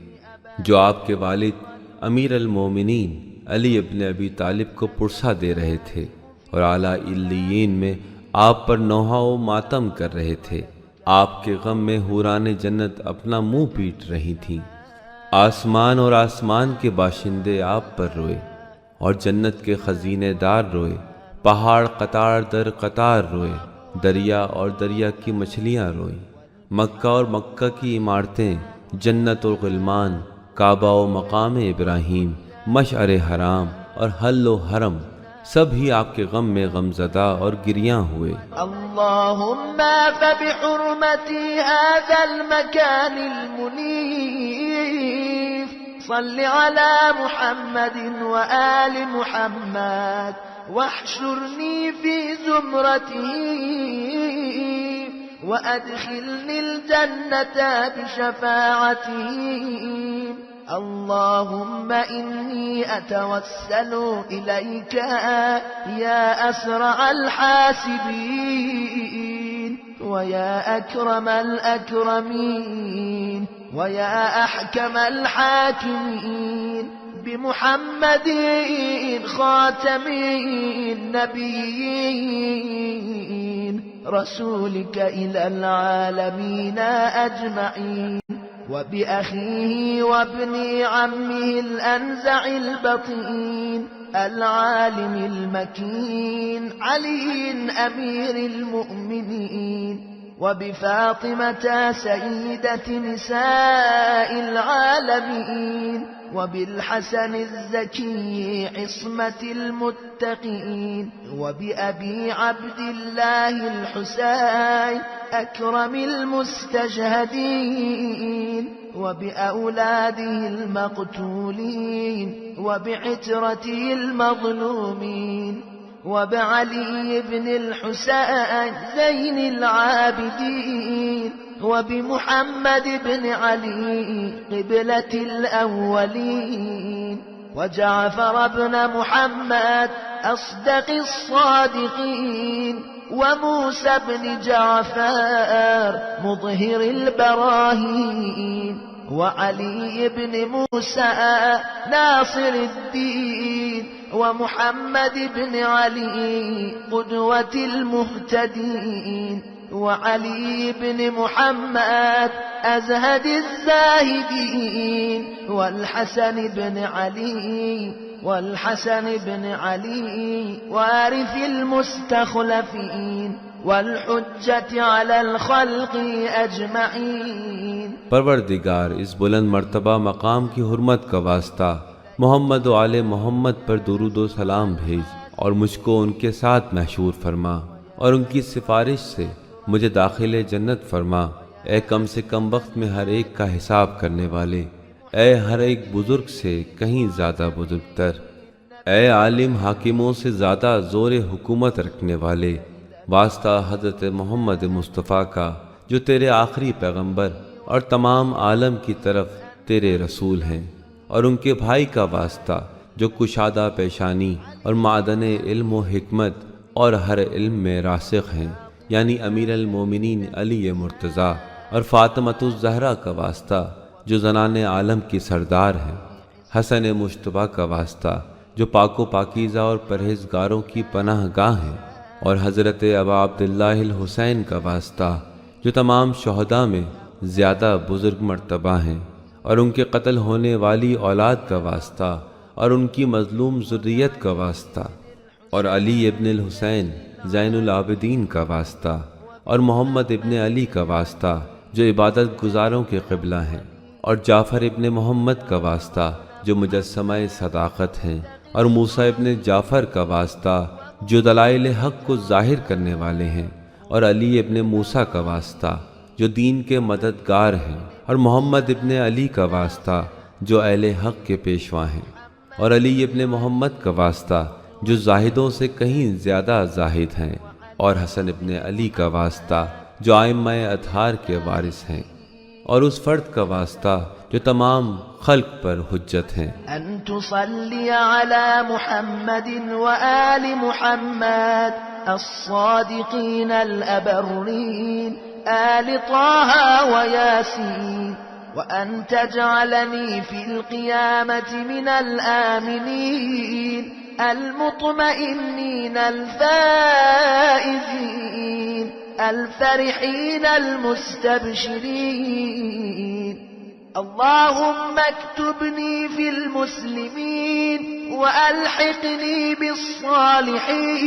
جو آپ کے والد امیر المومنین علی ابن ابی طالب کو پرسہ دے رہے تھے اور اعلیٰ علیین میں آپ پر نوحہ و ماتم کر رہے تھے۔ آپ کے غم میں حوران جنت اپنا منہ پیٹ رہی تھیں۔ آسمان اور آسمان کے باشندے آپ پر روئے اور جنت کے خزینے دار روئے۔ پہاڑ قطار در قطار روئے، دریا اور دریا کی مچھلیاں روئیں۔ مکہ اور مکہ کی عمارتیں، جنت و غلمان، کعبہ و مقام ابراہیم، مشعر حرام اور حل و حرم، سب ہی آپ کے غم میں غمزدہ اور گریاں ہوئے۔ اللهم فبحرمة هذا المكان المنيف صل على محمد وآل محمد واحشرني في زمرته وأدخلني الجنة بشفاعته۔ اللهم إني أتوسل إليك يا أسرع الحاسبين ويا أكرم الأكرمين ويا أحكم الحاكمين بمحمد خاتم النبيين رسولك إلى العالمين أجمعين، وبأخيه وابن عمه الأنزع البطين العالم المكين علي أمير المؤمنين، وبفاطمة سيدة نساء العالمين، وبالحسن الزكي عصمة المتقين، وبأبي عبد الله الحسين أكرم المستشهدين، وبأولاده المقتولين، وبعترته المظلومين، وبعلي بن الحسين زين العابدين، وبمحمد بن علي قبلة الأولين، وجعفر بن محمد أصدق الصادقين، وموسى بن جعفر مظهر البراهين، وعلي بن موسى ناصر الدين، ومحمد بن علي قدوة المهتدين، وعلي بن محمد أزهد الزاهدين، والحسن بن علي وارث المستخلفين، والحجة على الخلق أجمعين۔ پروردگار، اس بلند مرتبہ مقام کی حرمت کا واسطہ محمد و آل محمد پر درود و سلام بھیج اور مجھ کو ان کے ساتھ محشور فرما اور ان کی سفارش سے مجھے داخل جنت فرما۔ اے کم سے کم وقت میں ہر ایک کا حساب کرنے والے، اے ہر ایک بزرگ سے کہیں زیادہ بزرگ تر، اے عالم حاکموں سے زیادہ زور حکومت رکھنے والے، واسطہ حضرت محمد مصطفیٰ کا جو تیرے آخری پیغمبر اور تمام عالم کی طرف تیرے رسول ہیں، اور ان کے بھائی کا واسطہ جو کشادہ پیشانی اور معدن علم و حکمت اور ہر علم میں راسخ ہیں، یعنی امیر المومنین علی مرتضیٰ، اور فاطمۃ الزہرا کا واسطہ جو زنان عالم کی سردار ہیں، حسن مجتبیٰ کا واسطہ جو پاک و پاکیزہ اور پرہیزگاروں کی پناہ گاہ ہیں، اور حضرت ابا عبداللہ الحسین کا واسطہ جو تمام شہداء میں زیادہ بزرگ مرتبہ ہیں، اور ان کے قتل ہونے والی اولاد کا واسطہ اور ان کی مظلوم ذریت کا واسطہ، اور علی ابن الحسین زین العابدین کا واسطہ، اور محمد ابن علی کا واسطہ جو عبادت گزاروں کے قبلہ ہیں، اور جعفر ابن محمد کا واسطہ جو مجسمہ صداقت ہیں، اور موسیٰ ابن جعفر کا واسطہ جو دلائل حق کو ظاہر کرنے والے ہیں، اور علی ابن موسیٰ کا واسطہ جو دین کے مددگار ہیں، اور محمد ابن علی کا واسطہ جو اہل حق کے پیشوا ہیں، اور علی ابن محمد کا واسطہ جو زاہدوں سے کہیں زیادہ زاہد ہیں، اور حسن ابن علی کا واسطہ جو ائمہ اطہار کے وارث ہیں، اور اس فرد کا واسطہ جو تمام خلق پر حجت ہیں۔ أن تصلي على محمد وآل محمد الصادقين الأبرين آل طه وياسين، وأن تجعلني في القيامة من الآمنين المطمئنين الفائزين الفرحين المستبشرين. اللهم اكتبني في المسلمين وألحقني بالصالحين،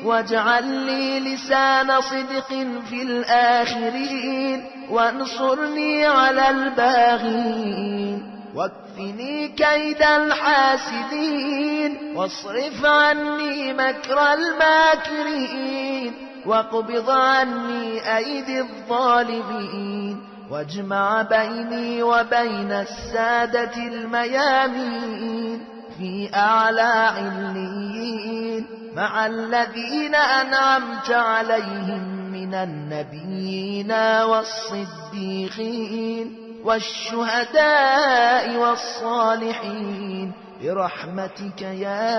واجعل لي لسان صدق في الآخرين، وانصرني على الباغين، واكفني كيد الحاسدين، واصرف عني مكر الماكرين، واقبض عني أيدي الظالمين، واجمع بيني وبين السادة الميامين في أعلى عليين مع الذين أنعمت عليهم من النبيين والصديقين والشهداء والصالحين برحمتك يا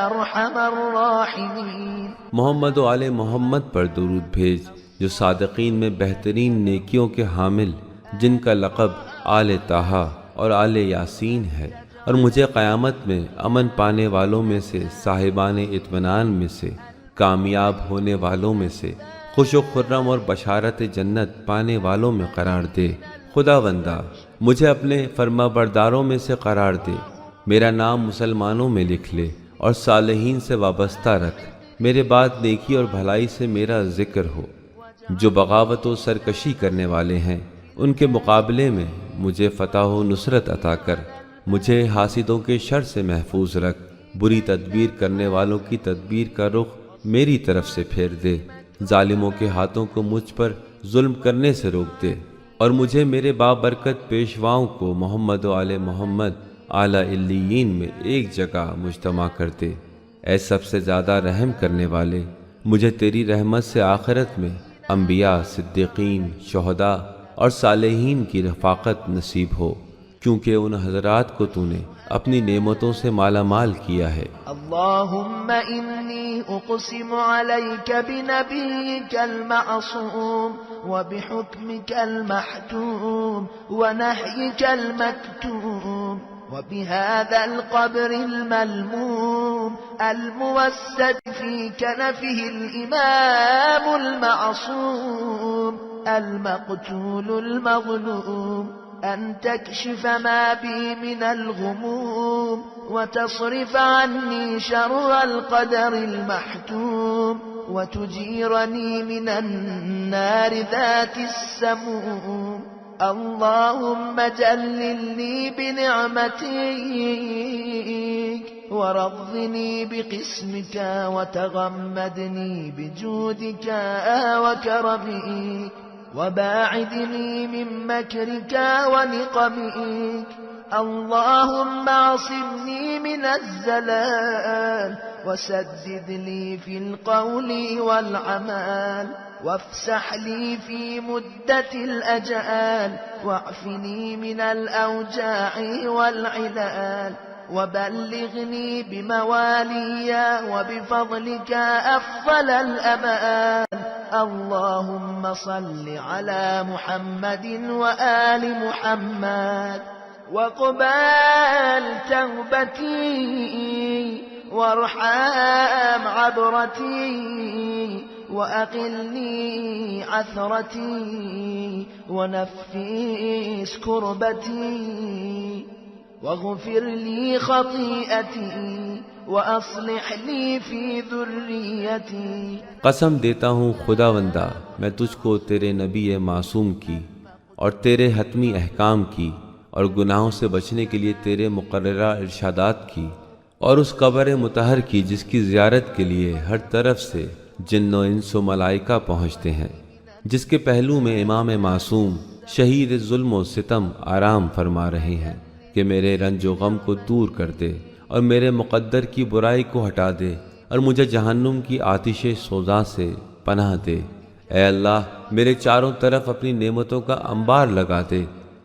أرحم الراحمين. محمد و آل محمد پر درود بھیج جو صادقین میں بہترین نیکیوں کے حامل، جن کا لقب آل طہ اور آل یاسین ہے، اور مجھے قیامت میں امن پانے والوں میں سے، صاحبان اطمینان میں سے، کامیاب ہونے والوں میں سے، خوش و خرم اور بشارت جنت پانے والوں میں قرار دے۔ خداوندہ مجھے اپنے فرما برداروں میں سے قرار دے، میرا نام مسلمانوں میں لکھ لے اور صالحین سے وابستہ رکھ، میرے بعد نیکی اور بھلائی سے میرا ذکر ہو۔ جو بغاوت و سرکشی کرنے والے ہیں ان کے مقابلے میں مجھے فتح و نصرت عطا کر، مجھے حاسدوں کے شر سے محفوظ رکھ، بری تدبیر کرنے والوں کی تدبیر کا رخ میری طرف سے پھیر دے، ظالموں کے ہاتھوں کو مجھ پر ظلم کرنے سے روک دے، اور مجھے میرے بابرکت پیشواؤں کو محمد و آل محمد اعلیٰ علیین میں ایک جگہ مجتمع کر دے۔ اے سب سے زیادہ رحم کرنے والے، مجھے تیری رحمت سے آخرت میں انبیاء، صدیقین، شہداء اور صالحین کی رفاقت نصیب ہو، کیونکہ ان حضرات کو تو نے اپنی نعمتوں سے مالا مال کیا ہے۔ اللهم إني أقسم عليك بنبيك المعصوم وبحكمك المحتوم ونهيك المكتوم وبهذا القبر الملموم الموسد في كنفه الإمام المعصوم المقتول المظلوم أن تكشف ما بي من الغموم وتصرف عني شر القدر المحتوم وتجيرني من النار ذات السموم. اللهم جللني بنعمتك ورضني بقسمك وتغمدني بجودك وكرمك وباعدني من مكرك ونقمك. اللهم عصمني من الزلال وسدد لي في القول والعمل وافسح لي في مدة الأجال واعفني من الأوجاع والعلال وبلغني بموالي وبفضلك أفضل الأمال. اللهم صل على محمد وآل محمد واقبل توبتي وارحم عبرتي وأقلني عثرتي ونفس كربتي واغفر لي خطيئتي وأصلح لي في ذريتي. قسم دیتا ہوں خداوندہ میں تجھ کو تیرے نبی معصوم کی اور تیرے حتمی احکام کی اور گناہوں سے بچنے کے لیے تیرے مقررہ ارشادات کی اور اس قبر مطہر کی جس کی زیارت کے لیے ہر طرف سے جن و انس و ملائکہ پہنچتے ہیں، جس کے پہلو میں امام معصوم شہید ظلم و ستم آرام فرما رہے ہیں، کہ میرے رنج و غم کو دور کر دے اور میرے مقدر کی برائی کو ہٹا دے اور مجھے جہنم کی آتش سوزاں سے پناہ دے۔ اے اللہ میرے چاروں طرف اپنی نعمتوں کا انبار لگا دے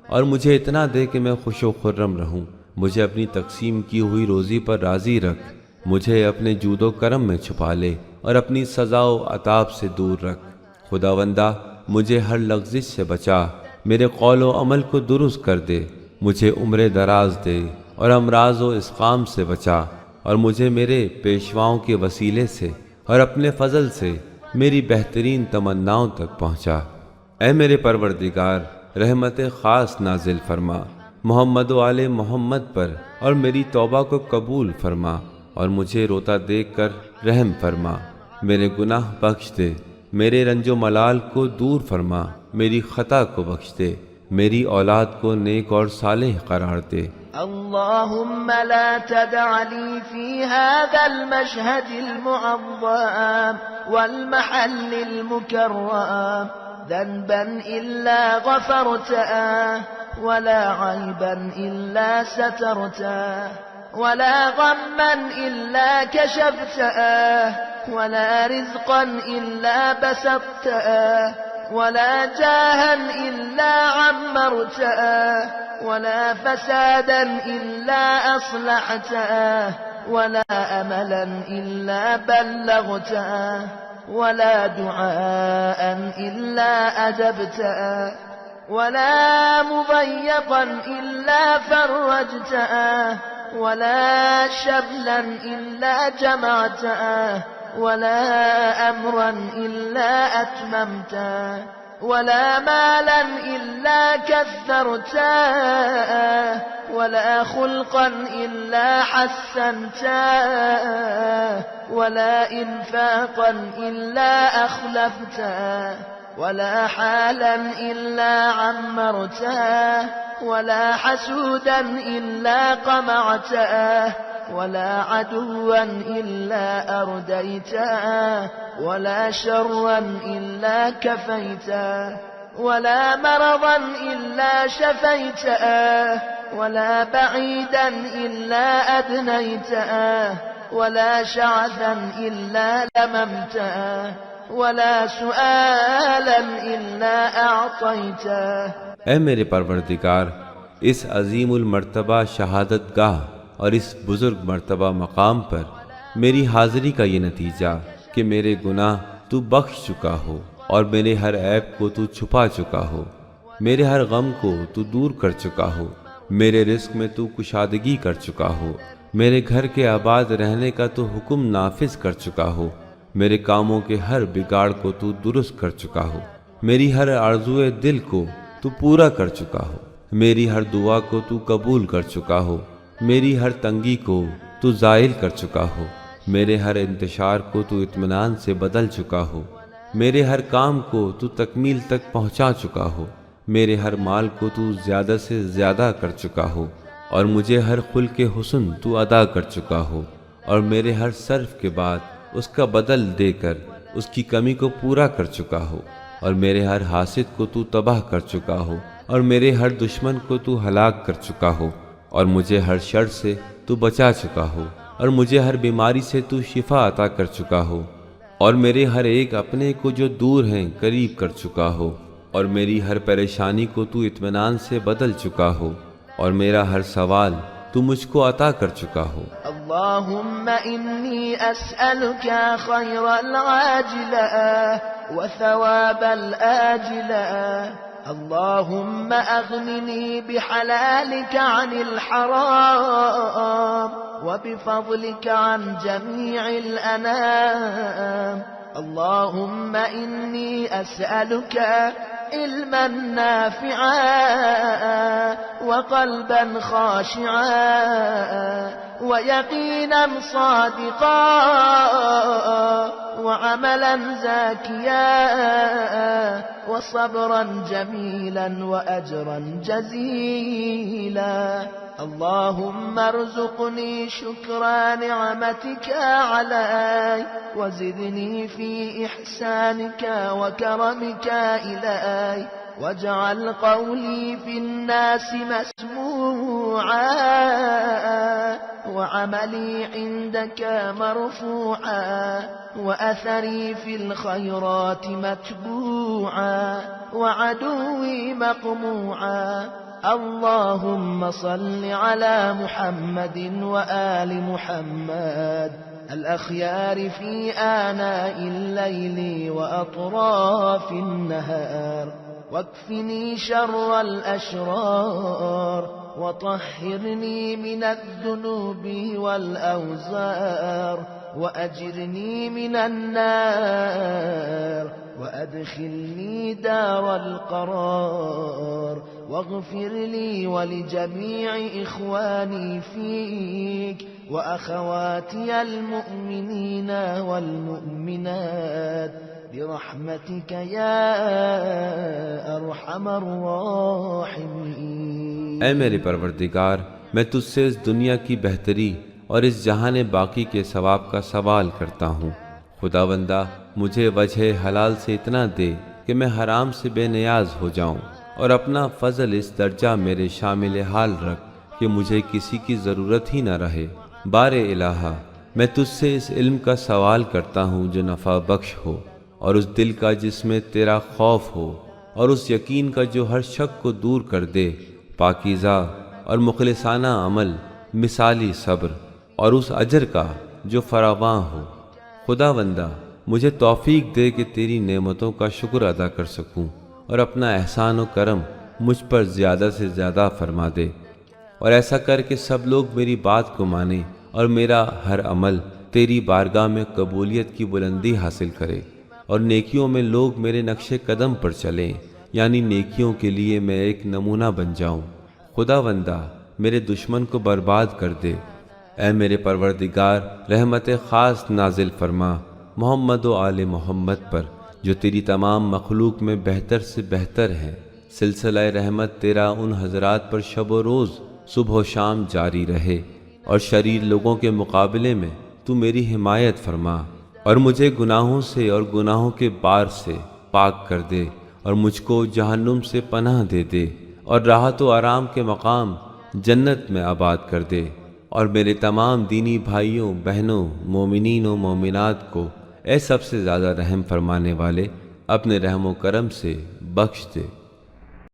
اور مجھے اتنا دے کہ میں خوش و خرم رہوں۔ مجھے اپنی تقسیم کی ہوئی روزی پر راضی رکھ، مجھے اپنے جود و کرم میں چھپا لے اور اپنی سزا و عطاب سے دور رکھ۔ خداوندہ مجھے ہر لغزش سے بچا، میرے قول و عمل کو درست کر دے، مجھے عمر دراز دے اور امراض و اسقام سے بچا، اور مجھے میرے پیشواؤں کے وسیلے سے اور اپنے فضل سے میری بہترین تمناؤں تک پہنچا۔ اے میرے پروردگار رحمت خاص نازل فرما محمد و آل محمد پر اور میری توبہ کو قبول فرما اور مجھے روتا دیکھ کر رحم فرما، میرے گناہ بخش دے، میرے رنج و ملال کو دور فرما، میری خطا کو بخش دے، میری اولاد کو نیک اور صالح قرار دے۔ اللهم لا تدع لي في هذا المشهد المعظم والمحل المكرم ذنبا إلا غفرته ولا عيبا إلا سترته ولا غما إلا كشفته ولا رزقا إلا بسطته ولا جاها إلا عمرته ولا فسادا إلا أصلحته ولا أملا إلا بلغته ولا دعاء إلا أجبته ولا مضيقا إلا فرجته ولا شملا إلا جمعته ولا أمرا إلا أتممته ولا مالا إلا كثرته ولا خلقا إلا حسنته ولا إنفاقا إلا أخلفته ولا حالا إلا عمرته ولا حسودا إلا قمعته ولا عدوا إلا أرديته ولا شرا إلا كفيته ولا مرضا إلا شفيته ولا بعيدا إلا أدنيته ولا شعثا إلا لممته ولا سؤالا إلا أعطيته۔ اے میرے پروردگار اس عظیم المرتبہ شہادت گاہ اور اس بزرگ مرتبہ مقام پر میری حاضری کا یہ نتیجہ کہ میرے گناہ تو بخش چکا ہو اور میرے ہر عیب کو تو چھپا چکا ہو، میرے ہر غم کو تو دور کر چکا ہو، میرے رزق میں تو کشادگی کر چکا ہو، میرے گھر کے آباد رہنے کا تو حکم نافذ کر چکا ہو، میرے کاموں کے ہر بگاڑ کو تو درست کر چکا ہو، میری ہر آرزوئے دل کو تو پورا کر چکا ہو، میری ہر دعا کو تو قبول کر چکا ہو، میری ہر تنگی کو تو زائل کر چکا ہو، میرے ہر انتشار کو تو اطمینان سے بدل چکا ہو، میرے ہر کام کو تو تکمیل تک پہنچا چکا ہو، میرے ہر مال کو تو زیادہ سے زیادہ کر چکا ہو، اور مجھے ہر خلق حسن تو عطا کر چکا ہو، اور میرے ہر صرف کے بعد اس کا بدل دے کر اس کی کمی کو پورا کر چکا ہو، اور میرے ہر حاسد کو تو تباہ کر چکا ہو، اور میرے ہر دشمن کو تو ہلاک کر چکا ہو، اور مجھے ہر شر سے تو بچا چکا ہو، اور مجھے ہر بیماری سے تو شفا عطا کر چکا ہو، اور میرے ہر ایک اپنے کو جو دور ہیں قریب کر چکا ہو، اور میری ہر پریشانی کو تو اطمینان سے بدل چکا ہو، اور میرا ہر سوال تو مجھ کو عطا کر چکا ہو۔ اللهم إني أسألك خير العاجلة وثواب الآجلة، اللهم أغنني بحلالك عن الحرام وبفضلك عن جميع الأنام، اللهم إني أسألك علما نافعا وقلبا خاشعا ويقينا صادقا وعملا زاكيا وصبرا جميلا وأجرا جزيلا. اللهم ارزقني شكر نعمتك علي وزدني في إحسانك وكرمك إلي واجعل قولي في الناس مسموعا وعملي عندك مرفوعا وأثري في الخيرات متبوعا وعدوي مقموعا. اللهم صل على محمد وآل محمد الأخيار في آناء الليل وأطراف النهار، واكفني شر الأشرار وطهرني من الذنوب والأوزار وأجرني من النار وأدخلني دار القرار، واغفر لي ولجميع إخواني فيك وأخواتي المؤمنين والمؤمنات برحمتك يا أرحم الراحمين. اے میرے پروردگار، میں تجھ سے اس دنیا کی بہتری اور اس جہان باقی کے ثواب کا سوال کرتا ہوں. خداوندہ، مجھے وجہ حلال سے اتنا دے کہ میں حرام سے بے نیاز ہو جاؤں، اور اپنا فضل اس درجہ میرے شامل حال رکھ کہ مجھے کسی کی ضرورت ہی نہ رہے. بار الہا، میں تجھ سے اس علم کا سوال کرتا ہوں جو نفع بخش ہو، اور اس دل کا جس میں تیرا خوف ہو، اور اس یقین کا جو ہر شک کو دور کر دے، پاکیزہ اور مخلصانہ عمل، مثالی صبر، اور اس اجر کا جو فراواں ہو. خداوندہ، مجھے توفیق دے کہ تیری نعمتوں کا شکر ادا کر سکوں، اور اپنا احسان و کرم مجھ پر زیادہ سے زیادہ فرما دے، اور ایسا کر کہ سب لوگ میری بات کو مانیں اور میرا ہر عمل تیری بارگاہ میں قبولیت کی بلندی حاصل کرے، اور نیکیوں میں لوگ میرے نقش قدم پر چلیں، یعنی نیکیوں کے لیے میں ایک نمونہ بن جاؤں. خداوندہ، میرے دشمن کو برباد کر دے. اے میرے پروردگار، رحمت خاص نازل فرما محمد و آل محمد پر جو تیری تمام مخلوق میں بہتر سے بہتر ہیں. سلسلہ رحمت تیرا ان حضرات پر شب و روز صبح و شام جاری رہے، اور شریر لوگوں کے مقابلے میں تو میری حمایت فرما، اور مجھے گناہوں سے اور گناہوں کے بار سے پاک کر دے، اور مجھ کو جہنم سے پناہ دے دے، اور راحت و آرام کے مقام جنت میں آباد کر دے. اور میرے تمام دینی بھائیوں بہنوں مومنین و مومنات کو اے سب سے زیادہ رحم فرمانے والے اپنے رحم و کرم سے بخش دے.